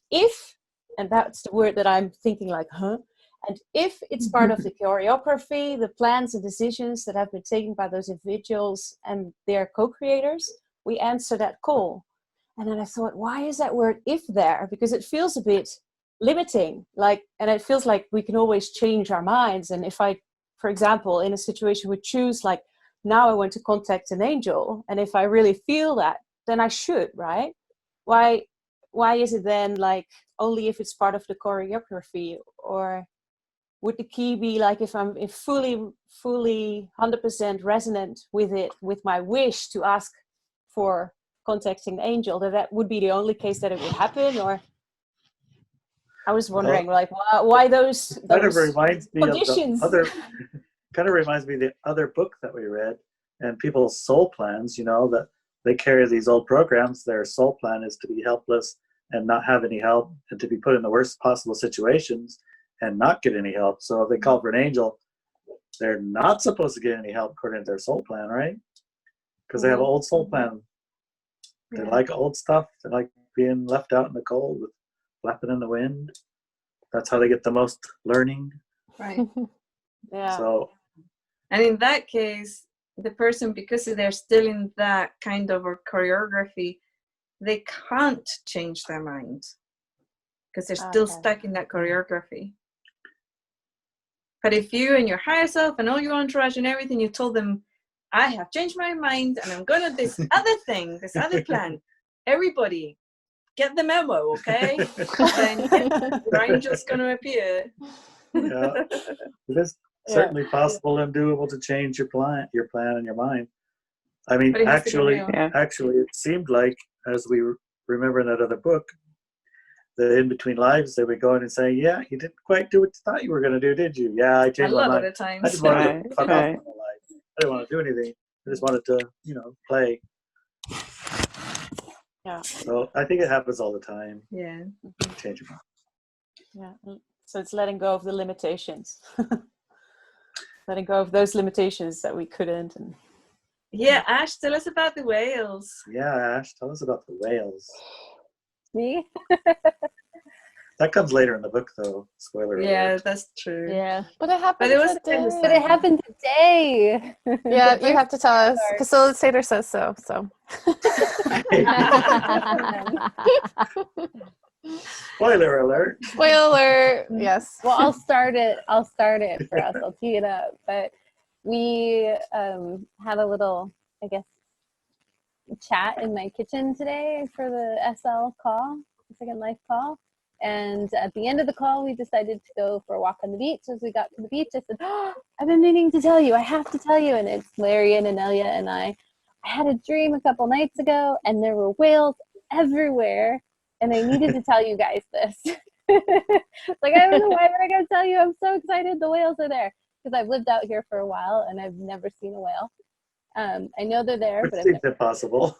that's the word that I'm thinking like, and if it's part of the choreography, the plans and decisions that have been taken by those individuals and their co-creators, we answer that call. And then I thought, why is that word if there? Because it feels a bit limiting, and it feels like we can always change our minds. And if I, for example, in a situation would choose like, now I want to contact an angel, and if I really feel that, then I should, right? Why is it then like only if it's part of the choreography? Or would the key be like if I'm fully 100% resonant with it, with my wish to ask for contacting the angel, that would be the only case that it would happen? Or I was wondering, why those kind of reminds me conditions? of the other book that we read, and people's soul plans, that they carry these old programs. Their soul plan is to be helpless and not have any help, and to be put in the worst possible situations and not get any help. So if they call for an angel, they're not supposed to get any help according to their soul plan, right? Because they have an old soul plan. They like old stuff. They like being left out in the cold with flapping in the wind. That's how they get the most learning. Right. Yeah. So, and in that case, the person, because they're still in that kind of a choreography, they can't change their mind because they're still stuck in that choreography. But if you and your higher self and all your entourage and everything, you told them, I have changed my mind and I'm going to this other thing, this other plan. Everybody, get the memo, okay? Then your angel's going to appear. Yeah, it is certainly possible and doable to change your plan and your mind. I mean, actually, it seemed like, as we remember in that other book, the in-between lives, they would go in and say, yeah, you didn't quite do what you thought you were going to do, did you? Yeah, I changed my mind. A lot of the times. I just wanted to fuck off my life. didn't want to do anything. I just wanted to, play. Yeah. So I think it happens all the time. Yeah. Change your mind. Yeah. So it's letting go of the limitations. Letting go of those limitations that we couldn't. And Yeah, Ash, tell us about the whales. Yeah, Ash, tell us about the whales. Me? That comes later in the book, though. Spoiler Yeah, alert. that's true. Yeah. But it happened But it was today. But it happened today. Yeah, The you have to tell us. first Facilitator says so. Spoiler alert. Spoiler. Yes. Well, I'll start it for us. I'll tee it up. But we had a little, I guess, chat in my kitchen today for the SL call, the Second Life call. And at the end of the call, we decided to go for a walk on the beach. As we got to the beach, I said, "Oh, I've been meaning to tell you. I have to tell you." And it's Larry and Inelia and I had a dream a couple nights ago, and there were whales everywhere. And I needed to tell you guys this. Like, I don't know why, but I gotta tell you, I'm so excited the whales are there. Because I've lived out here for a while, and I've never seen a whale. I know they're there, Which but I've seems never. impossible.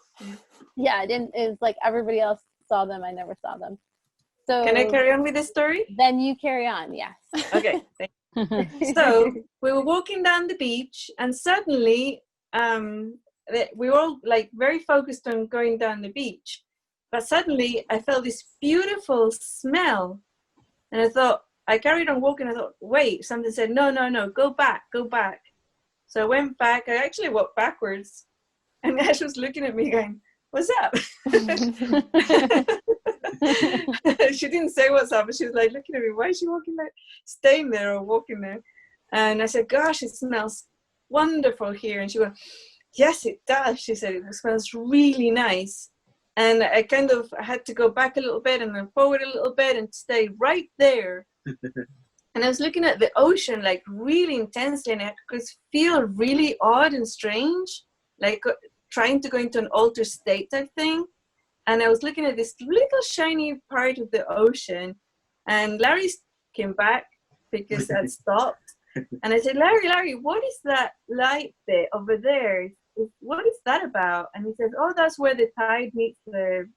Yeah, I didn't. It's like everybody else saw them. I never saw them. So Can I carry on with the story? Then you carry on. Yes. Okay. So we were walking down the beach, and suddenly we were all like very focused on going down the beach. But suddenly I felt this beautiful smell, and I carried on walking. I thought, wait, something said, no, go back. So I went back. I actually walked backwards, and Ash was looking at me going, "What's up?" She didn't say what's up, but she was like looking at me. Why is she walking like staying there or walking there? And I said, "Gosh, it smells wonderful here." And she went, "Yes, it does." She said, "It smells really nice." And I kind of had to go back a little bit and then forward a little bit and stay right there. And I was looking at the ocean like really intensely, and I could feel really odd and strange, like trying to go into an altered state type thing. And I was looking at this little shiny part of the ocean, and Larry came back because I'd stopped. And I said, Larry, what is that light bit over there? What is that about? And he says, "Oh, that's where the tide meets the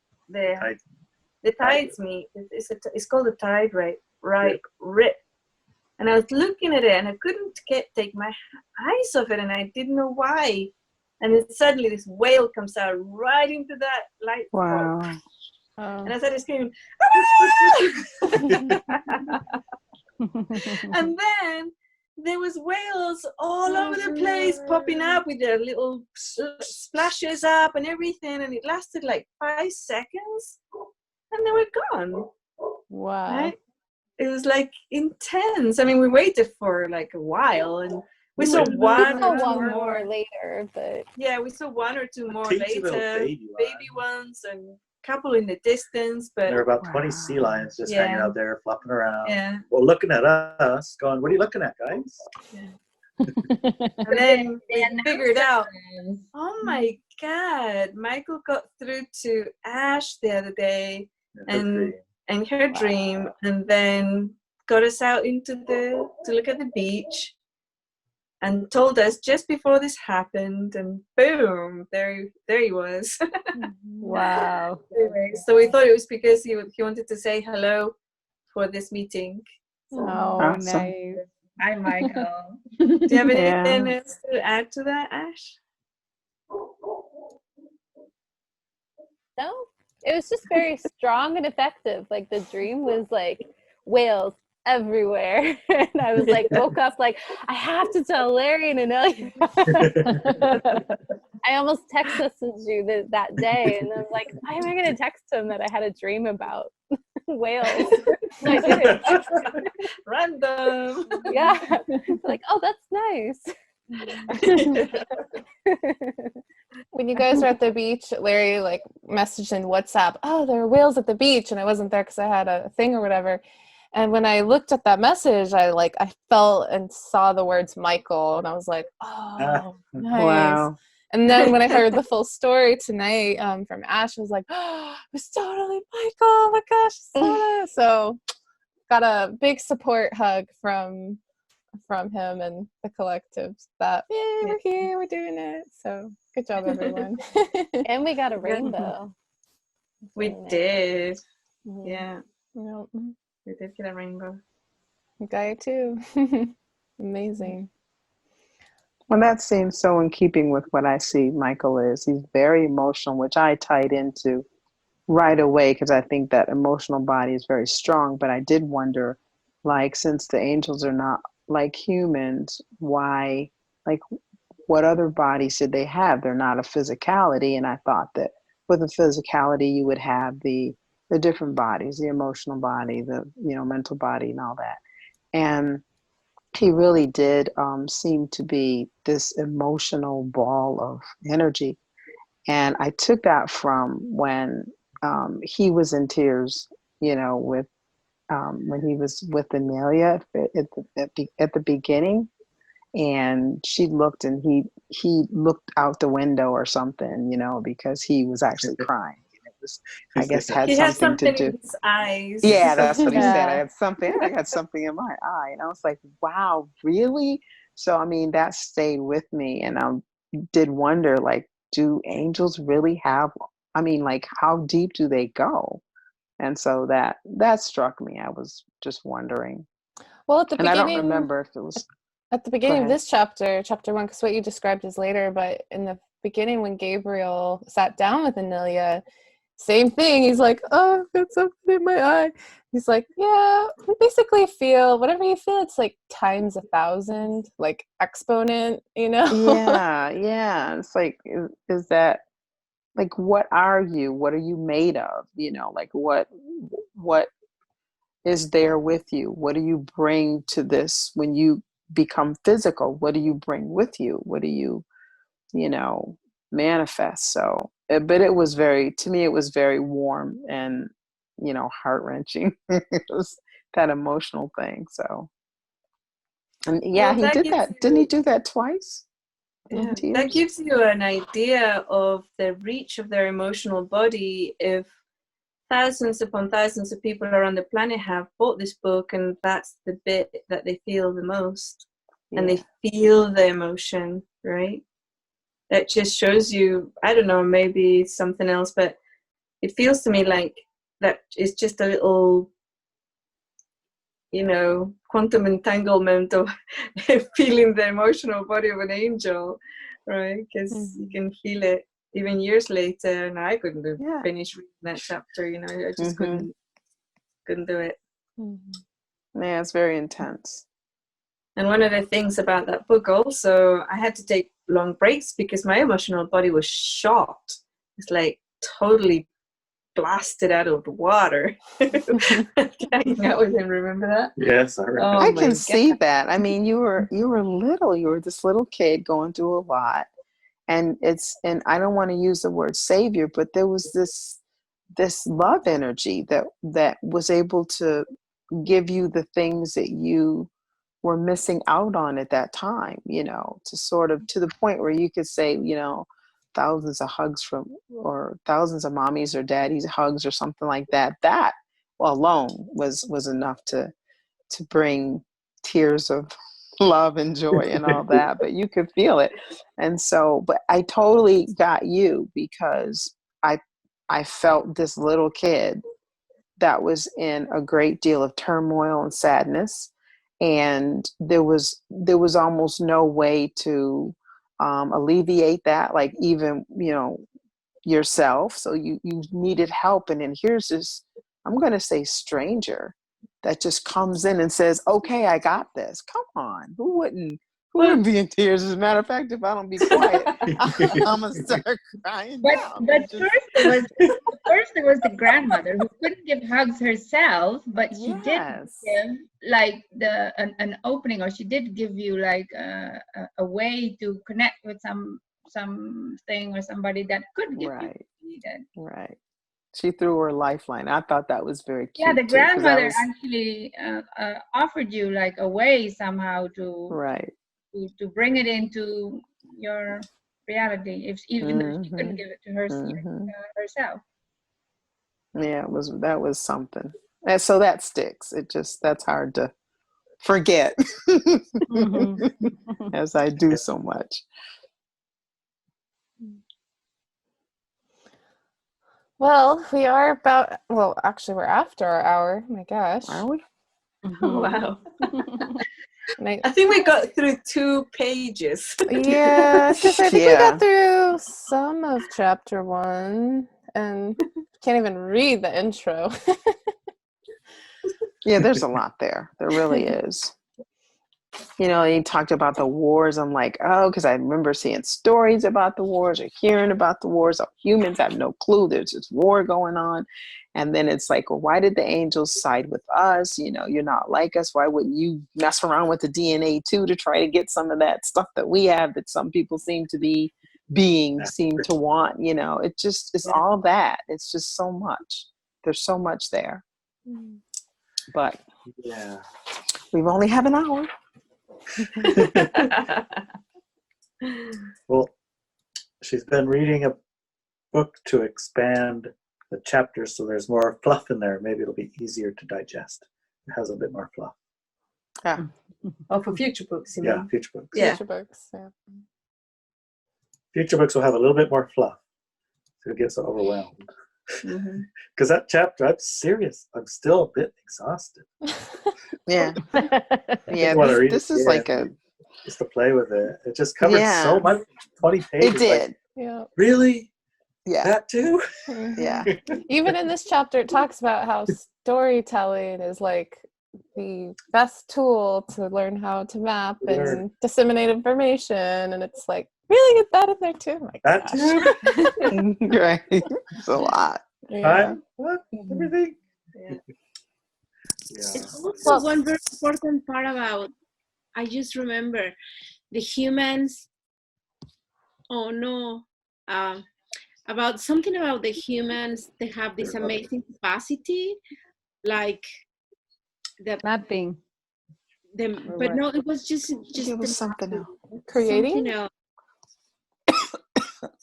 tides meet. It's called the tide rip." And I was looking at it, and I couldn't take my eyes off it, and I didn't know why. And then suddenly this whale comes out right into that light. Wow. And I started screaming, and then there was whales all over the place popping up with their little splashes up and everything, and it lasted like 5 seconds, and they were gone. Wow. Right? It was like intense. I mean, we waited for like a while, and we saw one more later, but yeah, we saw one or two more Teensy little later, baby ones, and a couple in the distance. But There are about 20 sea lions just hanging Yeah. out there, flopping around. Yeah. Well, looking at us, going, "What are you looking at, guys?" And then we figured out, oh my God, Michael got through to Ash the other day and her dream, and then got us out to look at the beach and told us just before this happened, and boom, there he was. Wow. Anyway, so we thought it was because he wanted to say hello for this meeting. Oh, Awesome. nice. Hi, Michael. Do you have Yeah. anything else to add to that, Ash? No, it was just very strong and effective. Like the dream was like whales everywhere. And I was like, woke up like, I have to tell Larry and Inelia. I almost text messaged you that day, and I was like, why am I going to text him that I had a dream about whales? I did. Random. Yeah. Like, oh, that's nice. When you guys were at the beach, Larry like messaged in WhatsApp, "Oh, there are whales at the beach," and I wasn't there because I had a thing or whatever. And when I looked at that message, I felt and saw the words Michael, and I was like, "Oh, nice." Wow. And then when I heard the full story tonight from Ash, I was like, "Oh, it was totally Michael! Oh my gosh!" So got a big support hug from from him and the collectives that, yay, we're here, we're doing it. So good job, everyone. And we got a rainbow. We did. Mhm. Yeah. Yep. We did get a rainbow. Guy too. Amazing. Well, that seems so in keeping with what I see Michael is. He's very emotional, which I tied into right away because I think that emotional body is very strong. But I did wonder, like, since the angels are not like humans, why, like, what other bodies did they have? They're not a physicality. And I thought that with a physicality, you would have the different bodies, the emotional body, the, you know, mental body and all that. And he really did seem to be this emotional ball of energy. And I took that from when he was in tears, you know, with when he was with Inelia at the beginning, and she looked and he looked out the window or something, you know, because he was actually crying. It was, I guess, had He has something to something do. in his eyes. Yeah, that's what he said. I Yeah. had something. I got something in my eye, and I was like, "Wow, really?" So, I mean, that stayed with me, and I did wonder, like, do angels really have? I mean, like, how deep do they go? And so that struck me. I was just wondering, Well, at the and I don't beginning, remember if it was. at the Go beginning of ahead. this chapter 1, because what you described is later, but in the beginning when Gabriel sat down with Anelia, same thing. He's like, oh, I've got something in my eye. He's like, yeah, we basically feel whatever you feel, it's like times 1,000, like exponent, you know? Yeah, yeah. It's like, is that like, what are you? What are you made of? You know, like what is there with you? What do you bring to this when you become physical? What do you bring with you? What do you, you know, manifest? So, but it was to me, it was very warm and, you know, heart-wrenching. It was that emotional thing. So, and yeah, Well, he that did gives that. Didn't he you, do that twice? In yeah, that tears? gives you an idea of the reach of their emotional body. If thousands upon thousands of people around the planet have bought this book, and that's the bit that they feel the most, and Yeah. they feel the emotion, right? That just shows you, I don't know, maybe it's something else, but it feels to me like that is just a little, you know, quantum entanglement of feeling the emotional body of an angel, right? Because you can feel it even years later, and I couldn't have Yeah. finished reading that chapter, you know, I just Mhm. couldn't do it. Yeah, it's very intense. And one of the things about that book also, I had to take long breaks because my emotional body was shot. It's like totally blasted out of the water. Hanging out with him, remember that? Yes, I remember. I Oh can my see God. that. I mean, you were little. You were this little kid going through a lot, and I don't want to use the word savior, but there was this love energy that was able to give you the things that you were missing out on at that time, you know, to sort of, to the point where you could say, you know, thousands of hugs from, or thousands of mommies or daddies hugs or something like that. That alone was enough to bring tears of love and joy and all that, but you could feel it. And so, but I totally got you, because I felt this little kid that was in a great deal of turmoil and sadness, and there was almost no way to alleviate that, like, even, you know, yourself. So you needed help, and then here's this, I'm going to say, stranger that just comes in and says, okay, I got this. Come on, who wouldn't be in tears? As a matter of fact, if I don't be quiet, I'm gonna start crying down. But first there was the grandmother who couldn't give hugs herself, but she did give like an opening, or she did give you like a way to connect with something or somebody that could give you what you needed. Right. She threw her lifeline. I thought that was very cute. Yeah, the too, 'cause grandmother actually offered you like a way somehow to to bring it into your reality, even though she couldn't give it to herself. Yeah, that was something. And so that sticks. That's hard to forget, Mhm. as I do so much. Well, we are about, well, actually, we're after our hour. My gosh. Are we? Oh, wow. And I think we got through 2 pages. yeah, I was gonna say, I think we Yeah. got through some of chapter 1 and can't even read the intro. Yeah, there's a lot there. There really is. You know, he talked about the wars. I'm like, oh, because I remember seeing stories about the wars or hearing about the wars. So humans have no clue there's this war going on. And then it's like, well, why did the angels side with us? You know, you're not like us. Why wouldn't you mess around with the DNA too to try to get some of that stuff that we have that some people seem to want? You know, it just is all that. It's just so much. There's so much there. But Yeah. we've only have an hour. Well, she's been reading a book to expand the chapters so there's more fluff in there. Maybe it'll be easier to digest. It has a bit more fluff. Yeah. Oh, for future books, you Yeah, mean? future books. Yeah. Future books, yeah. Future books will have a little bit more fluff. So it gets overwhelmed. Because that chapter, I'm serious. I'm still a bit exhausted. Yeah. Yeah, wanna read this it is again, like a, just to play with it. It just covered so much. 20 pages. it did. Like, Yeah. really? Yeah. That too? Yeah. Even in this chapter, it talks about how storytelling is like the best tool to learn how to map and disseminate information. And it's like, really get that in there too? My That gosh. too? Right. It's a lot. Yeah. What? Everything? Yeah. It's also one very important part about, I just remember the humans, oh no, about something about the humans, they have this amazing capacity, like the Mapping. but no, it was just It was something else. Creating? something else.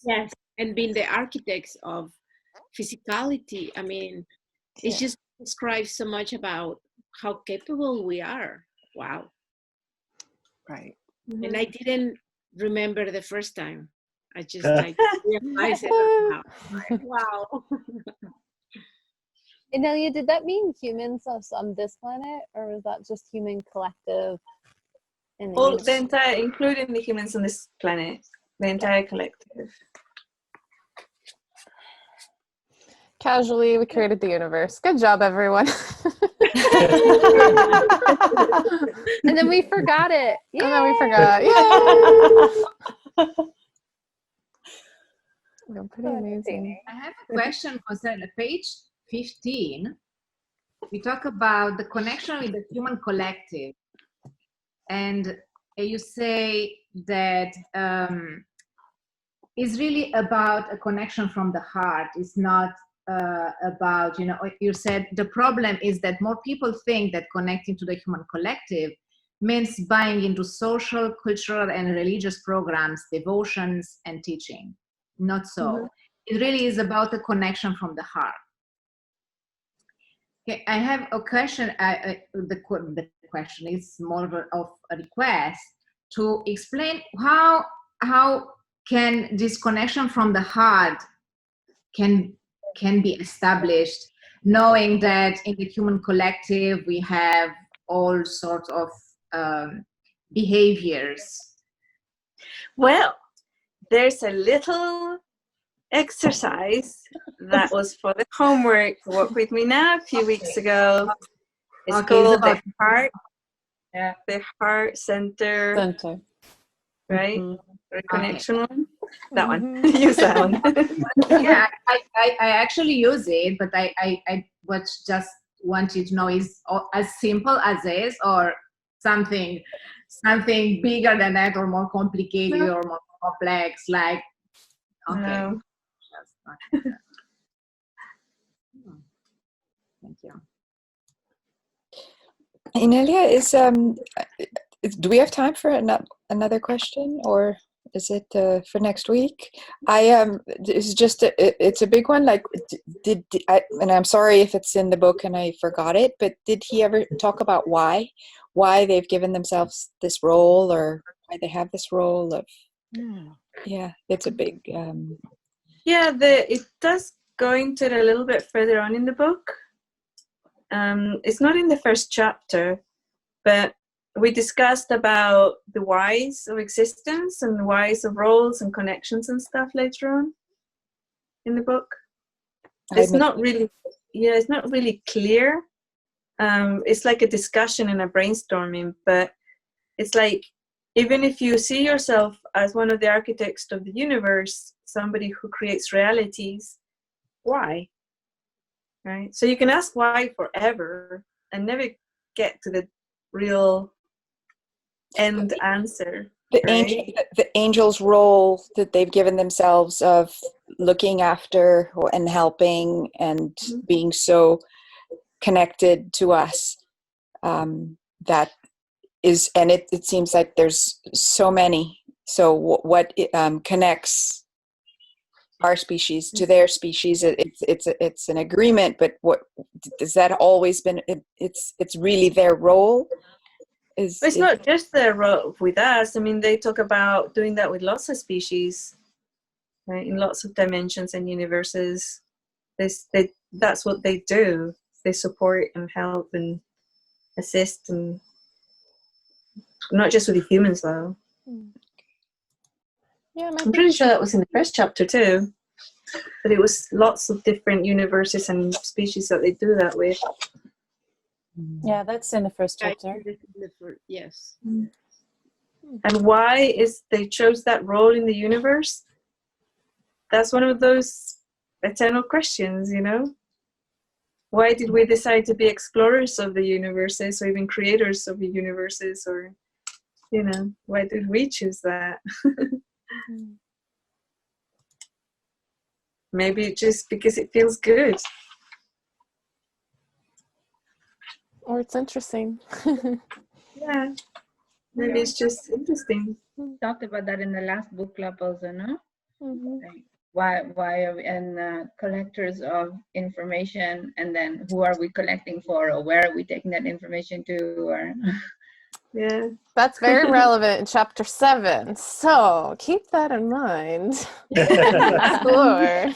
Yes, and being the architects of physicality. I mean, it just describes so much about how capable we are. Wow. Right. And I didn't remember the first time. I just like realized it now. Wow. Inelia, did that mean humans on this planet, or was that just human collective? All the entire, including the humans on this planet, the entire collective. Casually, we created the universe. Good job, everyone. And then we forgot it. And then we forgot. Yeah, pretty amazing. I have a question concerning page 15. We talk about the connection with the human collective. And you say that it's really about a connection from the heart. It's not about, you know, you said the problem is that more people think that connecting to the human collective means buying into social, cultural, and religious programs, devotions, and teaching. Not so. It really is about a connection from the heart. Okay, I have a question. The question is more of a request to explain how can this connection from the heart can be established, knowing that in the human collective we have all sorts of behaviors. Well, there's a little exercise that was for the homework for Walk With Me Now a few weeks ago. It's called the heart. Yeah, the heart center. Right? The connection one. That one. Use that one. Yeah, I actually use it, but I just want you to know is as simple as this, or something bigger than that, or more complicated, or more complex. Like, okay. No. Thank you. Inelia, do we have time for another question, or is it for next week? It's just it's a big one. Like, did I? And I'm sorry if it's in the book and I forgot it. But did he ever talk about why why they've given themselves this role, or why they have this role of. Yeah, it's a big. Yeah, it does go into it a little bit further on in the book. It's not in the first chapter, but we discussed about the whys of existence and the whys of roles and connections and stuff later on in the book. It's not really, it's not really clear. It's like a discussion and a brainstorming, but it's like, even if you see yourself as one of the architects of the universe, somebody who creates realities, why? Right? So you can ask why forever and never get to the real end answer. The angel's role that they've given themselves of looking after and helping and being so connected to us, that is, and it seems like there's so many. So what connects our species to their species? It's an agreement, but what does that always been? It's really their role. It's not just their role with us. I mean, they talk about doing that with lots of species, right? In lots of dimensions and universes. That's what they do. They support and help and assist, and not just with the humans though. Yeah, I'm pretty sure that was in the first chapter too. But it was lots of different universes and species that they do that with. Yeah, that's in the first chapter. Yes. And why is they chose that role in the universe? That's one of those eternal questions, you know? Why did we decide to be explorers of the universes, or even creators of the universes, or, you know, why did we choose that? Maybe just because it feels good. Or it's interesting. Yeah. Maybe it's just interesting. We talked about that in the last book club also, no? Like why are we collectors of information, and then who are we collecting for, or where are we taking that information to, or yeah, that's very relevant in chapter 7, so keep that in mind. Explore.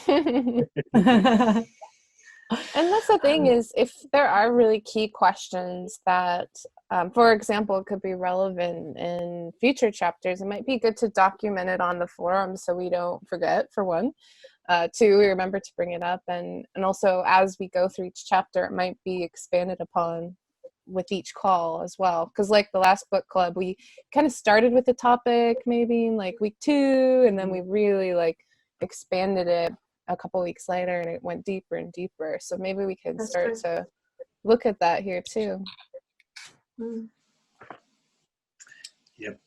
And that's the thing, is if there are really key questions that for example could be relevant in future chapters, it might be good to document it on the forum so we don't forget, for one. Two, we remember to bring it up, and also as we go through each chapter it might be expanded upon with each call as well, because like the last book club, we kind of started with the topic maybe in like week 2, and then we really like expanded it a couple weeks later, and it went deeper and deeper. So maybe we could start to look at that here too. Yep,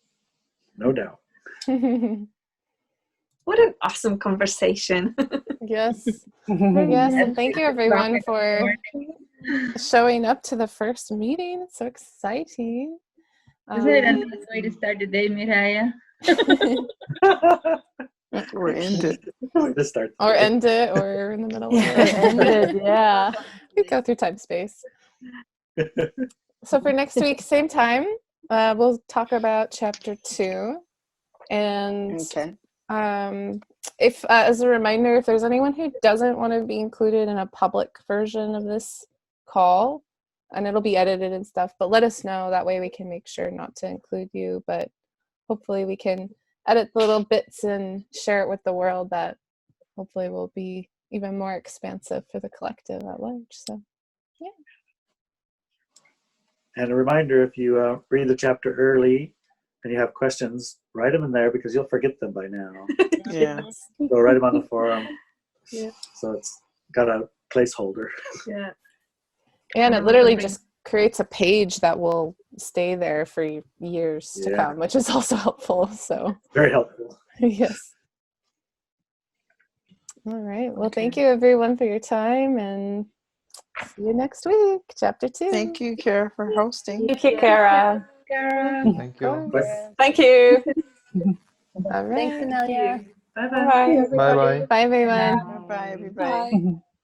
no doubt. What an awesome conversation. Yes. Yes, and thank you everyone for showing up to the first meeting. It's so exciting. Isn't it a nice way to start the day, Miraya? Or end it. Or end it, or in the middle of it. End it, yeah. We go through time space. So for next week, same time, we'll talk about chapter 2. And if as a reminder, if there's anyone who doesn't want to be included in a public version of this call, and it'll be edited and stuff, but let us know. That way we can make sure not to include you, but hopefully we can edit the little bits and share it with the world. That hopefully will be even more expansive for the collective at large. So yeah. And a reminder, if you read the chapter early and you have questions, write them in there, because you'll forget them by now. Yeah. So write them on the forum. Yeah. So it's got a placeholder. Yeah. And it literally just creates a page that will stay there for years to Yeah. come, which is also helpful. So Very helpful. yes. All right. Well, thank you everyone for your time, and see you next week, chapter 2. Thank you, Kara, for hosting. Thank you, Kara. Thank you. Thank you. All right. Thanks, Inelia. Bye-bye. Bye-bye. Bye, everyone. Bye, everybody. Bye.